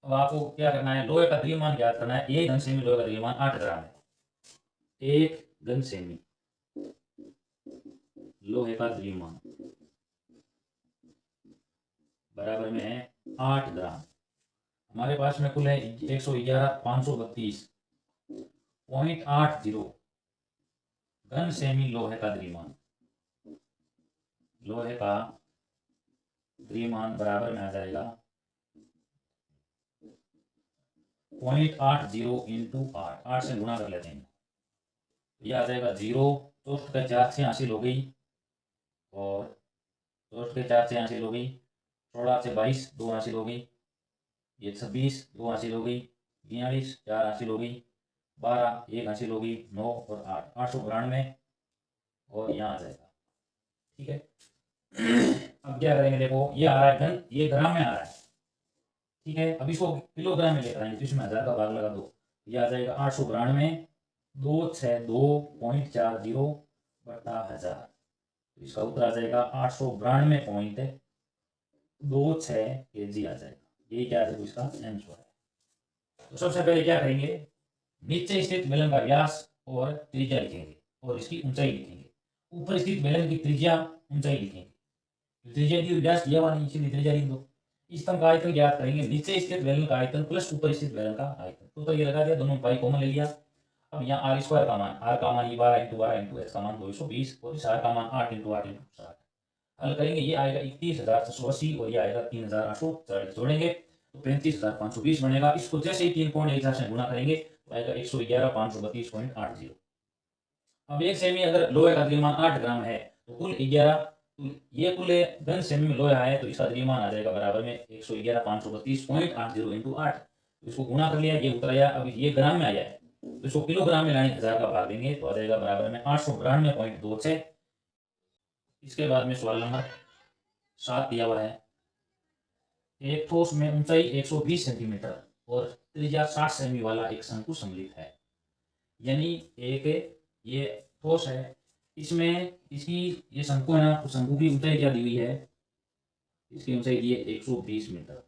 अब आपको क्या करना है, लोहे का द्रव्यमान ज्ञात करना है। एक घन सेमी लोहे का द्रव्यमान 8 ग्राम है। एक घन सेमी लोहे का द्रव्यमान बराबर में है 8 ग्राम। हमारे पास में कुल है 111,532.80 घन सेमी लोहे का द्रव्यमान। लोहे का द्रव्यमान बराबर में आ जाएगा 0.80 इंटू 8, 8 से गुणा कर लेते हैं, यह आ जाएगा 0 चौसठ के 4 से हासिल हो गई और चौसठ के 4 से हासिल हो गई, 16 से 22 2 हासिल हो गई, ये 26 2 हासिल हो गई, 42 4 हासिल हो गई, 12 1 हासिल हो गई, 9 और 8 892 और यहाँ आ जाएगा। ठीक है, अब क्या करेंगे, देखो ये आ रहा है घन, ये ग्राम में आ रहा है। ठीक है, अब इसको किलोग्राम में लेकर आएंगे तो इसमें 1000 का भाग लगा दो, ये आ जाएगा 892 262.40 बटा 1000, तो इसका उत्तर आ जाएगा 892.26 kg आ जाएगा। ये क्या है, इसका आंसर है। तो सबसे पहले क्या करेंगे, नीचे स्थित बेलन का व्यास और त्रिज्या लिखेंगे और इसकी ऊंचाई लिखेंगे। ऊपर स्थित बेलन की त्रिज्या ऊंचाई लिखेंगे, त्रिज्या दी व्यास दिया हुआ नहीं, इसलिए त्रिज्या लिख दो। स्तंभ का आयतन ज्ञात करेंगे, नीचे स्थित बेलन का आयतन प्लस ऊपर स्थित बेलन का आयतन, तो ये लगा दिया, दोनों पाई कॉमन ले लिया। अब यहाँ आर स्क्वायर का मान, आर का मान ये 12 इंटू 12 इंटू एच का मान 220 और इस आर का मान 8 इंटू 8 इंटू 60। हल करेंगे, ये आएगा 31,680 और ये आएगा 3,840, जोड़ेंगे तो 35,520 बनेगा। इसको जैसे ही 3.14 से गुणा करेंगे तो आएगा 111,532.80। अब एक सेमी अगर लोहे का द्रव्यमान 8 ग्राम है तो कुल 11 तो ये कुल घन सेमी में लोहा है, तो इसका द्रव्यमान आ जाएगा बराबर में 111,532.80 इंटू 8। तो इसको गुणा कर लिया, ये उतर आया। अब ये ग्राम में आया है, तो इसको किलोग्राम में लाने 1000 का भाग देंगे तो आ जाएगा बराबर में 892.26। इसके बाद में सवाल नंबर 7 दिया हुआ है। एक ठोस में ऊंचाई 120 सेंटीमीटर और त्रिज्या 60 सेमी वाला एक शंकु सम्मिलित है। यानी एक ये ठोस है, इसमें इसकी ये शंकु है ना, तो शंकु की ऊंचाई क्या दी हुई है, इसकी ऊंचाई दी है 120 मीटर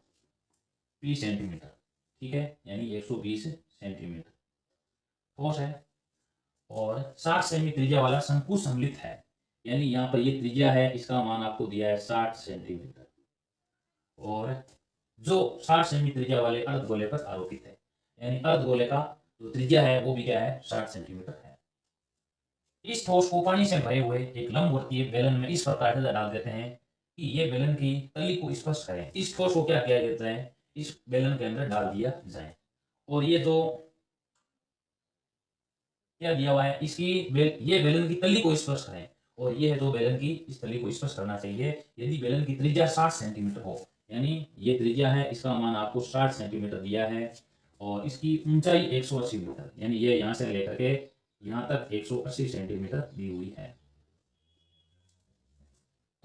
20 सेंटीमीटर। ठीक है, यानी 120 सेंटीमीटर ठोस है और 60 सेमी त्रिज्या वाला शंकु सम्मिलित है। यानी यहाँ पर ये त्रिज्या है, इसका मान आपको दिया है 60 सेंटीमीटर और जो 60 सेमी त्रिज्या वाले अर्धगोले पर आरोपित है। यानी अर्धगोले का जो त्रिज्या है वो भी क्या है, 60 सेंटीमीटर है। इस ठोस को पानी से भरे हुए एक लंबवर्तीय बेलन में इस प्रकार से डाल देते हैं कि ये बेलन की तली को स्पर्श करें। इस ठोस को क्या किया जाता है, इस बेलन के अंदर डाल दिया जाए और ये जो क्या दिया हुआ है, इसकी ये बेलन की तली को स्पर्श करें और ये है जो बेलन की इस तली को स्पर्श करना चाहिए। यदि बेलन की त्रिज्या 60 सेंटीमीटर हो, यानी ये त्रिज्या है, इसका मान आपको 60 सेंटीमीटर दिया है और इसकी ऊंचाई 180 मीटर, यानी ये यहाँ से लेकर के यहाँ तक 180 सेंटीमीटर दी हुई है।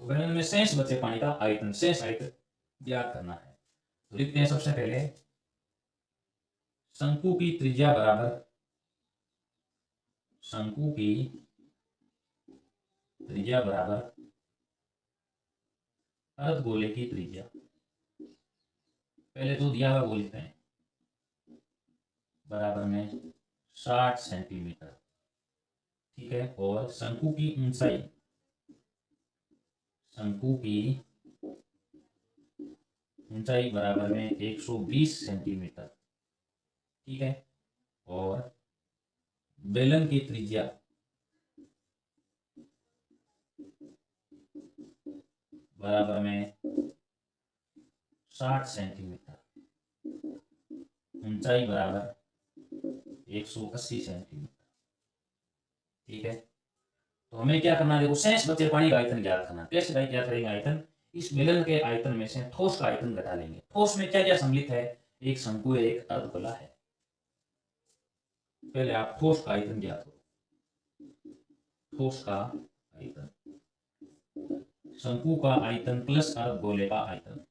तो बेलन में शेष बचे पानी का आयतन, शेष आयतन ज्ञात करना है। तो लिखते हैं सबसे पहले शंकु की त्रिज्या बराबर शंकु की त्रिज्या बराबर अर्धगोले की त्रिज्या। पहले तो दिया हुआ वो लिखते हैं बराबर में 60 सेंटीमीटर। ठीक है, और शंकु की ऊंचाई, शंकु की ऊंचाई बराबर में 120 सेंटीमीटर। ठीक है, और बेलन की त्रिज्या बराबर में 60 सेंटीमीटर, ऊंचाई बराबर 180 सेंटीमीटर। ठीक है, तो हमें क्या करना है, देखो शेष बचे पानी का आयतन ज्ञात करना। कैसे भाई क्या करेंगे आयतन, इस बेलन के आयतन में से ठोस का आयतन घटा लेंगे। ठोस में क्या क्या सम्मिलित है, एक शंकु है, एक अर्धगोला है। पहले आप ठोस का आयतन ज्ञात करो। ठोस का आयतन, शंकु का आयतन प्लस अर्धगोले का आयतन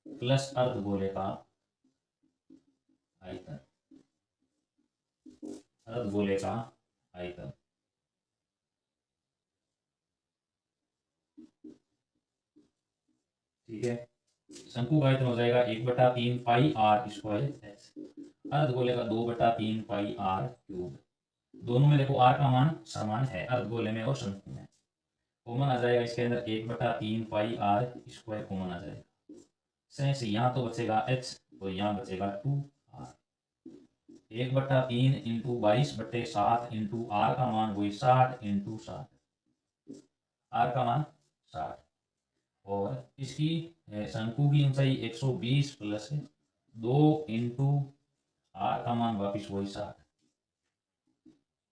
प्लस अर्धगोले का आयतन, अर्धगोले का आयतन। ठीक है, शंकु का आयतन हो जाएगा 1/3 पाई आर स्क्वायर एच, अर्धगोले का 2/3 पाई आर क्यूब। दोनों में देखो आर का मान समान है, अर्धगोले में और शंकु में। कॉमन आ जाएगा इसके अंदर 1/3 पाई आर स्क्वायर कॉमन आ जाएगा। शेष यहाँ तो बचेगा एच और यहाँ बचेगा 2r। 1/3 इंटू 22/7 इंटू आर का मान वही 60 इंटू 60, आर का मान 60 और इसकी शंकु की ऊंचाई 120 प्लस 2 इंटू आर का मान वापिस वही 60।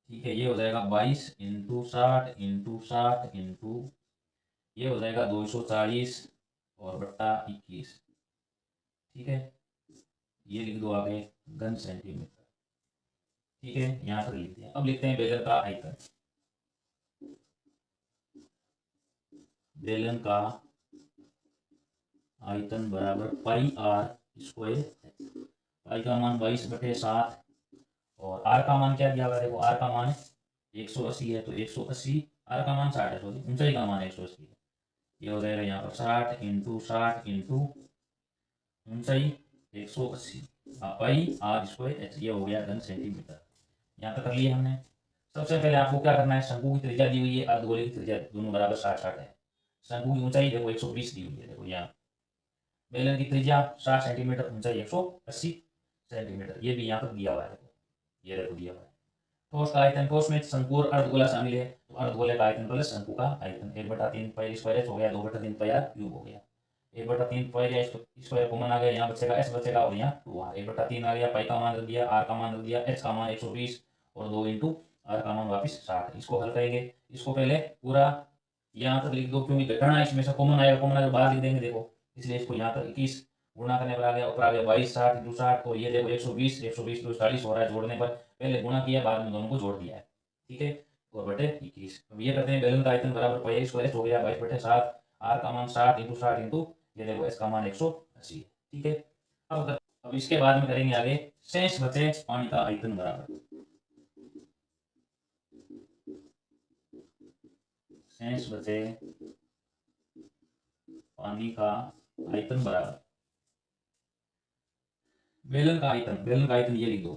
ठीक है, ये हो जाएगा 22 इंटू 60 इंटू 60 इंटू ये हो जाएगा 240 और बट्टा 21। ठीक है, ये लिख दो आगे घन सेंटीमीटर। ठीक है, यहाँ पर लिखते हैं। अब लिखते हैं बेलन का आयतन। बेलन का आयतन बराबर पाई आर स्क्वायर, पाई का मान 22/7 और आर का मान क्या दिया हुआ है, देखो आर का मान 180 है, तो 180, आर का मान 60 है, सॉरी ऊंचाई का मान 180 है। ये हो जाएगा यहाँ पर 60 इंटू 60 इंटू ऊंचाई 180 पाई आर स्क्वायर एच, ये हो गया घन सेंटीमीटर। यहाँ तक कर लिया हमने। सबसे पहले आपको क्या करना है, शंकु की त्रिज्या दी हुई है, अर्धगोले की त्रिज्या दोनों बराबर 60-60 है। शंकु की ऊंचाई देखो 120 दी हुई है, देखो यहाँ बेलन की त्रिज्या 60 सेंटीमीटर, ऊंचाई 180 सेंटीमीटर, ये भी यहाँ पर दिया हुआ है, ये देखो दिया हुआ है। ठोस का आयतन, ठोस में शंकु और अर्धगोला शामिल है, तो अर्धगोले का आयतन प्लस शंकु का आयतन 1/3 पाई स्क्वायर एच हो गया, 2/3 पाई आर क्यूब हो गया। 1/3 पाई स्क्वायर कॉमन आ गया, यहाँ बचेगा एच बचेगा और यहाँ 2r। 1/3 आ गया, पाई का मान रख दिया, आर का मान रख दिया, एच का मान 120 और 2 इंटू r का मान वापस 60। इसको हल करेंगे, इसको पहले पूरा यहाँ तक लिख दो क्योंकि घटाना इसमें से कॉमन आएगा, कॉमन आएगा बाहर लिख देंगे देखो, इसलिए इसको यहाँ तक 21 गुणा करने पर आ गया, ऊपर आ गया 22 60 इंटू 60 और ये देखो 120 120 तो 40 हो रहा है जोड़ने पर, पहले गुणा किया बाद में दोनों को जोड़ दिया है, ठीक है, और बटे 21। अब ये करते हैं बेलन का आयतन बराबर पाई स्क्वायर हो गया 22 बटे 7, r का मान 60 इंटू 60 इंटू ये देखो s का मान 180, ठीक है। अब इसके बाद में करेंगे आगे शेष बचे पानी का आयतन बराबर, शेष बचे पानी का आयतन बराबर बेलन का आयतन, बेलन का आयतन ये लिख दो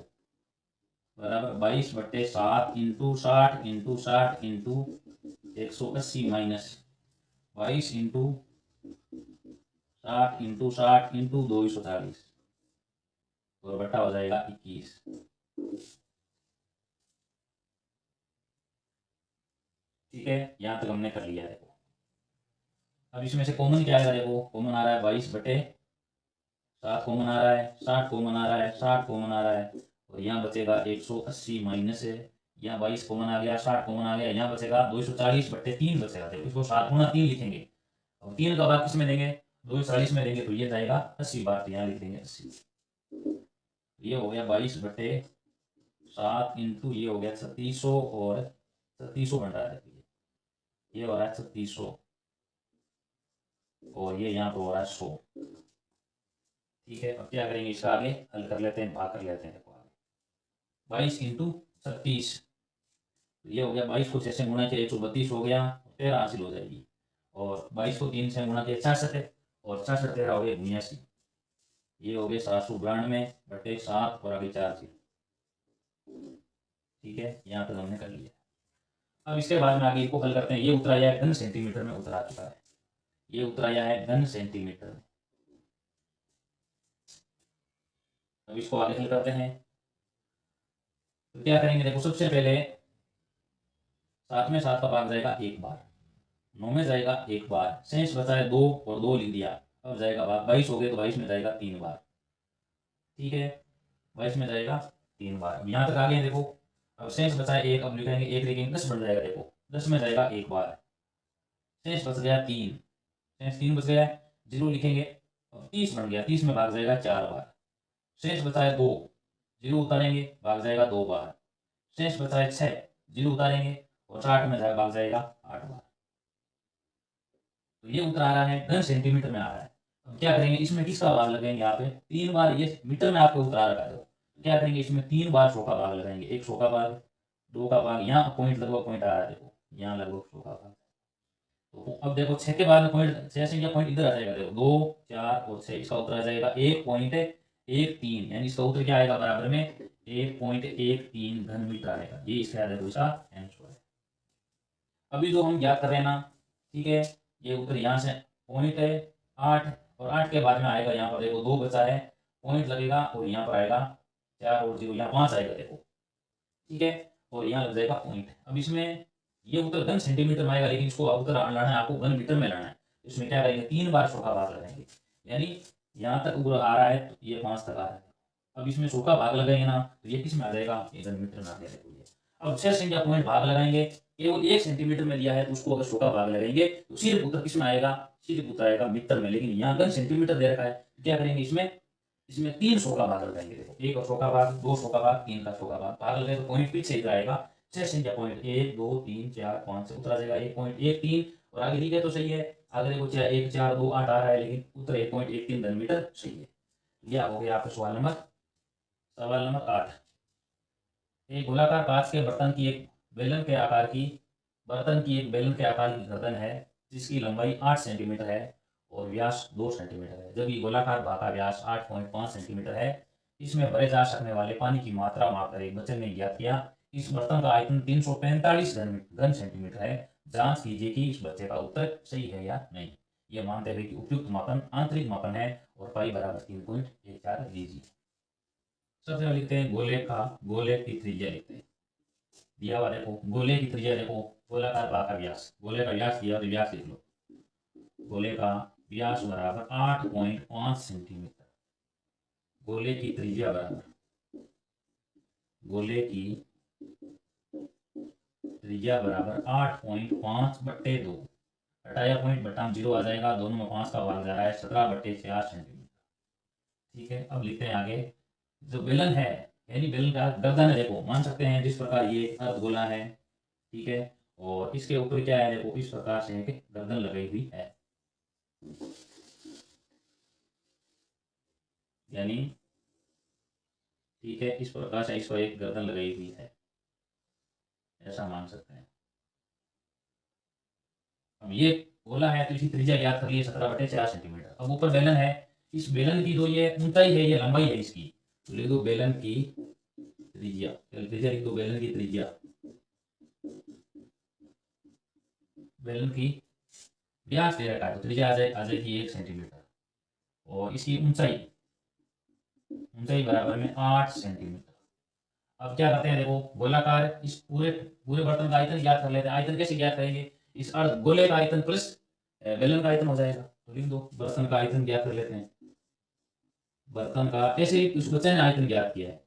बराबर 22 बटे 7 into 60 into 60 into 180 minus 22 into 60 into 60 into 240 और बटा हो जाएगा 21, ठीक है। यहाँ तक हमने कर लिया देखो। अब इसमें से कॉमन क्या आएगा देखो, कॉमन आ रहा है 22 बटे 7 कॉमन आ रहा है, 60 कॉमन आ रहा है, 60 कॉमन आ रहा है और यहाँ बचेगा 180 माइनस है, यहाँ 22 कॉमन आ गया, 60 कॉमन आ गया, यहाँ बचेगा 240 बटे 3 बचेगा देखो, इसको 7 गुणा 3 लिखेंगे और 3 का भाग किसमें देंगे 240 में देंगे तो ये जाएगा 80 बार, तो यहाँ लिख देंगे 80। ये हो गया 22 बटे 7 इंटू ये हो गया 3600 और 3600 बन रहा है, ये हो रहा है 3600 और ये यहाँ पे हो रहा है 100, ठीक है। अब क्या करेंगे इसका आगे हल कर लेते हैं, भाग कर लेते हैं देखो आगे 22 इंटू 36, ये हो गया 22 को 6 से गुणा किया 132 हो गया, 13 हासिल हो जाएगी और 22 को 3 से गुणा किया 66 है और 66 13 हो गए 89, ये हो गए 792 बटे 7 और आगे 4 0, ठीक है। यहाँ तक हमने कर लिया। अब इसके बाद में आगे इसको हल करते हैं, ये उतर आया है घन सेंटीमीटर में उतर आ चुका है, ये उतर आया है घन सेंटीमीटर में। अब इसको आगे हल करते हैं तो क्या करेंगे देखो, सबसे पहले 7 में 7 का भाग जाएगा एक बार, 9 में जाएगा एक बार, शेष बचा है 2 और 2 लिख दिया, अब जाएगा भाग 22 हो गए तो 22 में जाएगा 3 बार, ठीक है, 22 में जाएगा 3 बार। अब यहाँ तक आ गए देखो, अब शेष बचा है 1, अब लिखेंगे 1 लिखेंगे 10 बन जाएगा देखो, 10 में जाएगा एक बार, शेष बच गया 3, शेष 3 बच गया, 0 लिखेंगे और 30 बन गया, 30 में भाग जाएगा 4 बार, शेष बचा है 2, 0 उतारेंगे भाग जाएगा 2 बार, शेष बचा है 6, 0 उतारेंगे और 60 में भाग जाएगा 8 बार। तो ये उतर आ रहा है घन सेंटीमीटर में आ रहा है। अब क्या करेंगे इसमें किसका भाग लगाएंगे, यहाँ पे 3 बार, ये मीटर में आपको उतरा रखा है, तो क्या करेंगे इसमें 3 बार 100 का भाग लगाएंगे, 1 100 का भाग, 2 का भाग, यहाँ पॉइंट लगभग पॉइंट आ रहा है देखो, यहाँ लगभग 100 का भाग, तो अब देखो 6 के बाद में पॉइंट 6 से पॉइंट इधर आ जाएगा देखो 2 4 और 6, इसका उत्तर आ जाएगा 1.13, यानी इसका उत्तर क्या आएगा बराबर में 1.13 घन मीटर आएगा, ये इसका देखो इसका आंसर है। अभी जो हम ज्ञात कर रहे हैं ना, ठीक है, ये उत्तर यहाँ से पॉइंट है 8 और 8 के बाद में आएगा यहाँ पर देखो 2 बचा है, पॉइंट लगेगा और यहाँ पर आएगा 4 और 0 यहाँ 5 आएगा देखो, ठीक है, और यहाँ लग जाएगा पॉइंट। अब इसमें ये उत्तर घन सेंटीमीटर में आएगा, लेकिन इसको उत्तर लाना है आपको घन मीटर में लाना है, इसमें क्या करेंगे 3 बार 100 का भाग लगाएंगे, यानी यहाँ तक ऊपर आ रहा है तो ये 5 तक आ रहा है, अब इसमें 100 का भाग लगाएंगे ना तो ये किस में आ जाएगा, ये घन मीटर में आ जाएगा। अब 6 संख्या पॉइंट भाग लगाएंगे, केवल 1 सेंटीमीटर में दिया है तो उसको अगर 100 का भाग लगाएंगे तो सिर्फ उत्तर किस में आएगा, सिर्फ उत्तर आएगा मीटर में, लेकिन यहाँ घन सेंटीमीटर दे रखा है, क्या करेंगे इसमें 3 100 का भाग लगाएंगे देखो, 1 और 100 का भाग, 2 100 का भाग, 3 का 100 का भाग लगाए तो पॉइंट पीछे इधर आएगा, 6 संख्या पॉइंट 1 2 3 4 5 से उतरा जाएगा 1.13 और आगे लिखे तो सही है, आगे देखो 1 4 2 8 आ रहा है लेकिन उत्तर 1.13 घन मीटर सही है। यह हो गया आपका सवाल नंबर 8। एक गोलाकार कांच के बर्तन की एक बेलन के आकार की गर्दन है जिसकी लंबाई 8 सेंटीमीटर है और व्यास 2 सेंटीमीटर है, जब ये गोलाकार भाग का व्यास 8.5 सेंटीमीटर है, इसमें भरे जा सकने वाले पानी की मात्रा मापकर एक बच्चे ने ज्ञात किया, इस बर्तन का आयतन 345 घन सेंटीमीटर है, जांच कीजिए कि इस बच्चे का उत्तर सही है या नहीं। ये मानते हुए कि उपयुक्त मापन आंतरिक मापन है और पाई बराबर 3.14 लीजिए। सबसे पहले लिखते हैं गोले की त्रिज्या लिखते हैं, दिया हुआ देखो गोले की त्रिज्या देखो, गोलाकार भाग का व्यास, गोले का व्यास दिया तो व्यास लिख लो, गोले का व्यास बराबर 8.5 सेंटीमीटर, गोले की त्रिज्या बराबर गोले की त्रिज्या बराबर 8.5/2। हटाया पॉइंट, बट्टा में 0 आ जाएगा, दोनों में 5 का भाग जा रहा है, 17/4 सेंटीमीटर। ठीक है, अब लिखते हैं आगे। जो बेलन है, यानी बेलन का गर्दन है, देखो मान सकते हैं जिस प्रकार ये अर्धगोला है, ठीक है, और इसके ऊपर क्या है, देखो इस प्रकार से एक गर्दन लगाई हुई है, यानी ठीक है, इस प्रकार से इसको एक गर्दन लगाई हुई है, ऐसा मान सकते हैं। अब ये गोला है तो इसकी त्रिज्या ज्ञात कर लिए 17/4 सेंटीमीटर। अब ऊपर बेलन है, इस बेलन की जो ये ऊंचाई है, ये लंबाई है इसकी, तो लिख दो बेलन की त्रिज्या, त्रिज्या लिख दो, बेलन की त्रिज्या, बेलन की व्यास दे रखा है तो त्रिज्या आ जाएगी 1 सेंटीमीटर, और इसकी ऊंचाई, ऊंचाई बराबर में 8 सेंटीमीटर। अब क्या करते हैं, देखो गोलाकार, इस पूरे पूरे बर्तन का आयतन ज्ञात कर लेते हैं। आयतन कैसे ज्ञात करेंगे, इस अर्ध गोले का आयतन प्लस बेलन का आयतन हो जाएगा, तो लिख दो बर्तन का आयतन ज्ञात कर लेते हैं। बर्तन का, ऐसे ही उस बच्चे ने आयतन ज्ञात किया है,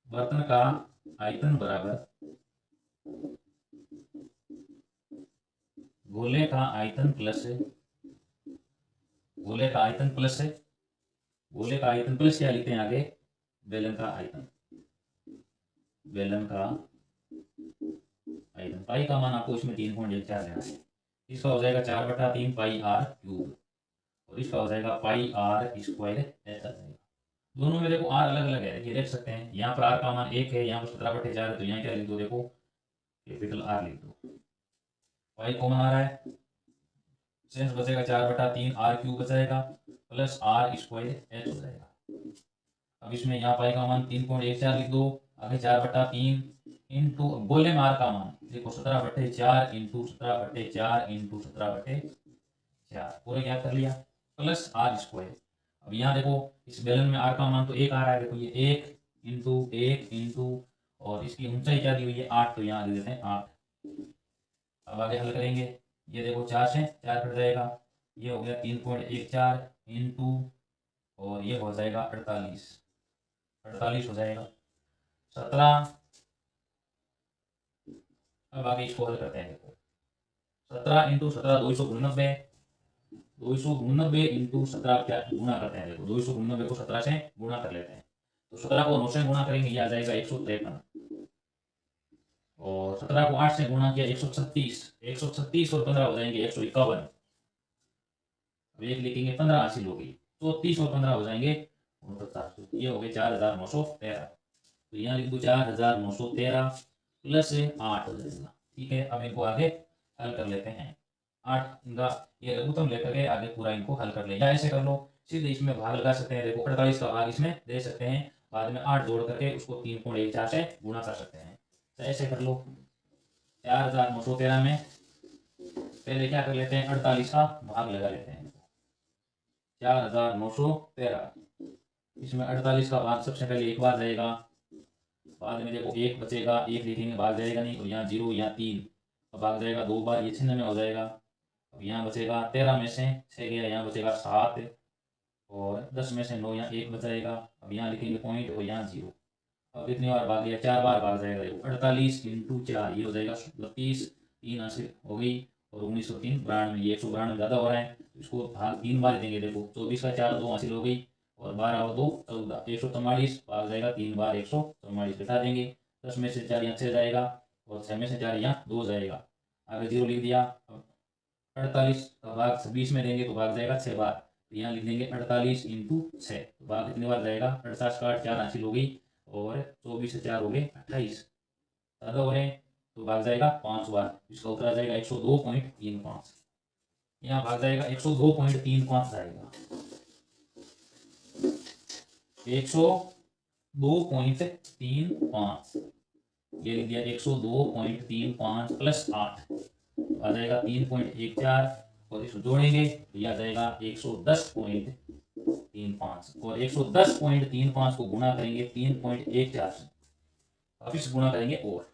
बर्तन का आयतन बराबर गोले का आयतन प्लस, गोले का आयतन प्लस, गोले का आयतन प्लस क्या लिखते हैं आगे, बेलन का आयतन, बेलन का आयतन। पाई का मान आपको इसमें 3.14 देना है, इसका हो जाएगा 4/3 पाई आर क्यूब, और इसका हो जाएगा पाई आर स्क्वायर ऐसा जाएगा। दोनों में देखो आर अलग अलग है, ये देख सकते हैं, यहाँ पर आर का मान 1 है, यहाँ पर 17/4 है, तो यहाँ क्या लिख दो, देखो कैपिटल आर लिख दो, पाई कॉमन आ रहा है, शेष बचेगा 4/3 आर क्यूब बचेगा प्लस आर स्क्वायर एच हो जाएगा। अब इसमें यहाँ पाई का मान 3.14 लिख दो, आगे 4/3 इंटू गोले में आर का मान देखो 17/4 इंटू 17/4 इंटू 17/4 पूरे क्या कर लिया, प्लस आर स्क्वायर। अब यहाँ देखो इस बेलन में आर का मान तो 1 आ रहा है, देखो ये 1 इंटू 1 इंटू, और इसकी ऊंचाई क्या दी हुई है 8, तो यहाँ लिख देते हैं 8। अब आगे हल करेंगे, ये देखो 4 से 4 कट जाएगा, ये हो गया 3.14 इंटू, और ये हो जाएगा 48, 48 हो जाएगा 17। अब आगे इसको हल करते हैं, देखो 17 इंटू 17 299, 299 इंटू 17 क्या गुणा करते हैं, देखो 299 को 17 से गुणा कर लेते हैं, तो 17 को 9 से गुणा करेंगे, ये आ जाएगा 153, और 17 को 8 से गुणा किया 136, 136 और 15 हो जाएंगे 151। अब एक लिखेंगे 15 हासिल होगी, 34 और 15 हो जाएंगे 49, ये हो गए 4913, तो यहाँ लिख दो 4913 प्लस 8 हो जाएगा। ठीक है, अब इनको आगे हल कर लेते हैं, 8 का ये लघुत्तम लेकर के आगे पूरा इनको हल कर ले, या ऐसे कर लो सीधे इसमें भाग लगा सकते हैं, देखो 48 का भाग इसमें दे सकते हैं, बाद में 8 जोड़ करके उसको 3.14 से गुणा कर सकते हैं, तो ऐसे कर लो। 4913 में पहले क्या कर लेते हैं, 48 का भाग लगा लेते हैं, 4913, इसमें 48 का भाग सबसे पहले एक बार रहेगा, बाद में देखो एक बचेगा, एक लिखेंगे भाग जाएगा नहीं, और यहाँ 0 यहाँ 3 भाग जाएगा 2 बार, ये छिन्न में हो जाएगा। अब यहाँ बचेगा 13 में से 6 गया, यहाँ बचेगा 7, और 10 में से 9, यहाँ 1 बचाएगा, अब यहाँ लिखेंगे पॉइंट और यहाँ 0। अब कितनी बार भाग गया, 4 बार भाग जाएगा, देखो 48 इंटू 4 ये हो जाएगा 32, 3 हासिल हो गई, और 1903 92, ये 192 ज़्यादा हो रहा है, तो इसको भाग 3 बार देंगे, देखो 24 का 4 2 हासिल हो गई, और 12 और 2 14, 144 भाग जाएगा 3 बार 144 घटा देंगे, 10 में से 4 यहाँ 6 जाएगा, और 6 में से 4 यहाँ 2 जाएगा, आगे 0 लिख दिया। 48 का भाग 26 में देंगे तो भाग जाएगा 6 बार, तो यहाँ लिख देंगे 48 इंटू 6, तो भाग कितनी बार जाएगा, 48 का 4 हासिल हो गई, और 24 से 4 हो गए 28, ज़्यादा हो रहे हैं तो भाग जाएगा 5 बार, इसका उत्तर आ जाएगा 102.35, यहाँ भाग जाएगा 102.35 जाएगा, 102.35, ये लिख दिया 102.35 प्लस 8 आ जाएगा 3.14, और इसको जोड़ेंगे तो यह आ जाएगा 110.35, और 110.35 को गुणा करेंगे 3.14 से, वापिस गुणा करेंगे, और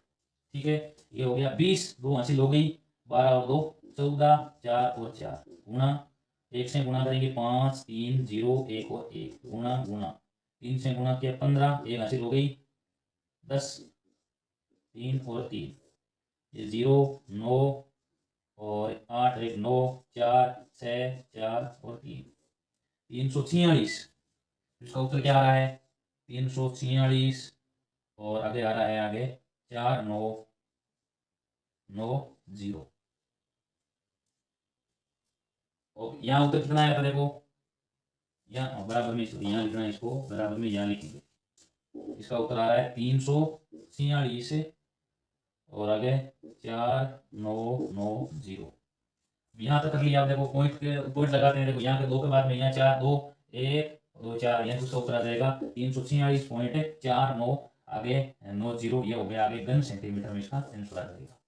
ठीक है, ये हो गया 20, 2 हासिल हो गई, 12 और 2 14, 4 और 4 गुणा, 1 से गुणा करेंगे 5 3 0 1 और 1 गुणा गुणा, 3 से गुणा किया 15, 1 हासिल हो गई 10, 3 और 3, ये 0 9 और 8 1 9 4 6 4 और 3 346। इसका उत्तर क्या आ रहा है 346 और आगे आ रहा है आगे 4 9 9 0। और यहाँ उत्तर कितना आया था देखो, यहाँ बराबर में यहाँ लिखना है, इसको बराबर में यहाँ लिखेंगे। इसका उत्तर आ रहा है 346 और आगे 4990। यहाँ तक कर लिया। आप देखो पॉइंट लगाते हैं, देखो यहाँ के 2 के बाद में यहाँ 4 2 1 2 4, यहाँ उसका उत्तर आ जाएगा 346.49 आगे 90, ये हो गया आगे घन सेंटीमीटर में इसका आंसर आ जाएगा।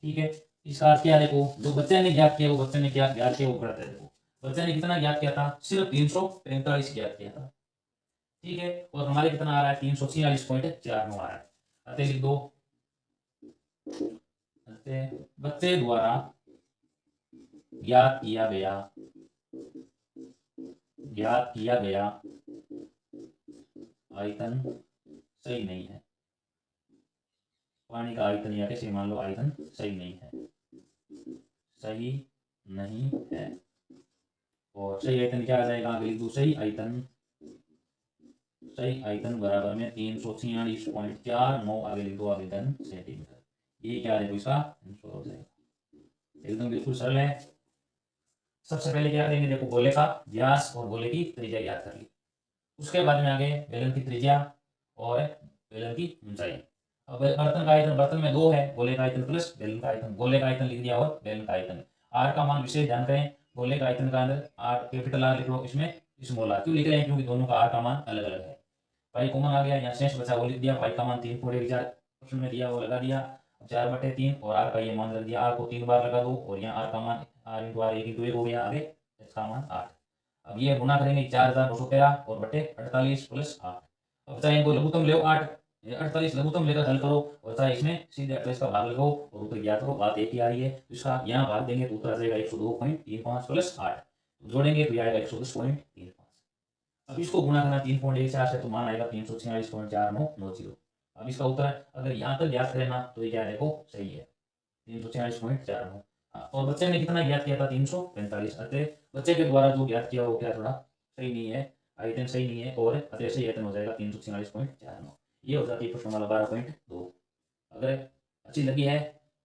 ठीक है, इसका अर्थ क्या है देखो, जो बच्चे ने ज्ञात किया वो बच्चे ने क्या ज्ञात किया वो गलत है। देखो बच्चे ने कितना ज्ञात किया था, सिर्फ 345 ज्ञात किया था। ठीक है, और हमारे कितना आ रहा है 346.49 आ रहा है। अतः लिख दो, बच्चे द्वारा ज्ञात किया गया आयतन सही नहीं है। पानी का आयतन या कैसे मान लो आयतन सही नहीं है, सही नहीं है। और सही आयतन क्या आ जाएगा, आगे लिख दो सही आयतन बराबर में 346.49 आगे लिख दो आगे घन सेंटीमीटर। ये क्या है इसका आंसर हो जाएगा। एकदम बिल्कुल सरल है। सबसे पहले क्या करेंगे, देखो गोले का व्यास और गोले की त्रिज्या याद कर ली। उसके बाद में आगे बेलन की त्रिज्या और बेलन की ऊंचाई। अब बर्तन का आयतन, बर्तन में 2 है, गोले का आयतन प्लस बेलन का आयतन। गोले का आयतन लिख दिया और बेलन का आयतन। आर का मान विशेष ध्यान करें, गोले का आयतन का अंदर आर कैपिटल आर लिख लो, इसमें स्मॉल आर क्यों लिख रहे हैं, क्योंकि दोनों का आर का मान अलग अलग है। भाई कॉमन आ गया, यहाँ शेष बचा वो लिख दिया। भाई का मान 3.4 प्रश्न में दिया वो लगा दिया 4/3 और आर का ये मान लग दिया। आर को 3 बार लगा दो और यहाँ आर का मान आर इंटू आर 1 हो गया, आगे इसका मान 8। अब ये गुना करेंगे 4913 और बटे 48 प्लस 8। अब चाहे इनको लघुत्तम ले 8 48 लघुत्तम लेकर हल करो और चाहे इसमें सीधे 48 का भाग लगाओ और उत्तर ज्ञात करो। बात एक ही आ रही है, तो इसका यहाँ भाग देंगे तो उत्तर आ जाएगा 102.35 प्लस 8 जोड़ेंगे तो आएगा 110.35। अब इसको गुणा करना 3.14 से तो मान आएगा 346.4990। अब इसका उत्तर अगर यहाँ तक ज्ञात करें ना तो ये क्या देखो सही है 346.49। और बच्चे ने कितना ज्ञात किया था 345। अतः बच्चे के द्वारा जो ज्ञात किया वो क्या थोड़ा सही नहीं है, आयतन सही नहीं है और अतः सही आयतन हो जाएगा 346.49। ये हो जाती है प्रश्न वाला 12.2। अगर अच्छी लगी है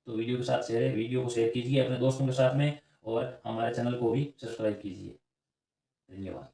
तो वीडियो के साथ वीडियो को शेयर कीजिए अपने दोस्तों के साथ में और हमारे चैनल को भी सब्सक्राइब कीजिए। धन्यवाद।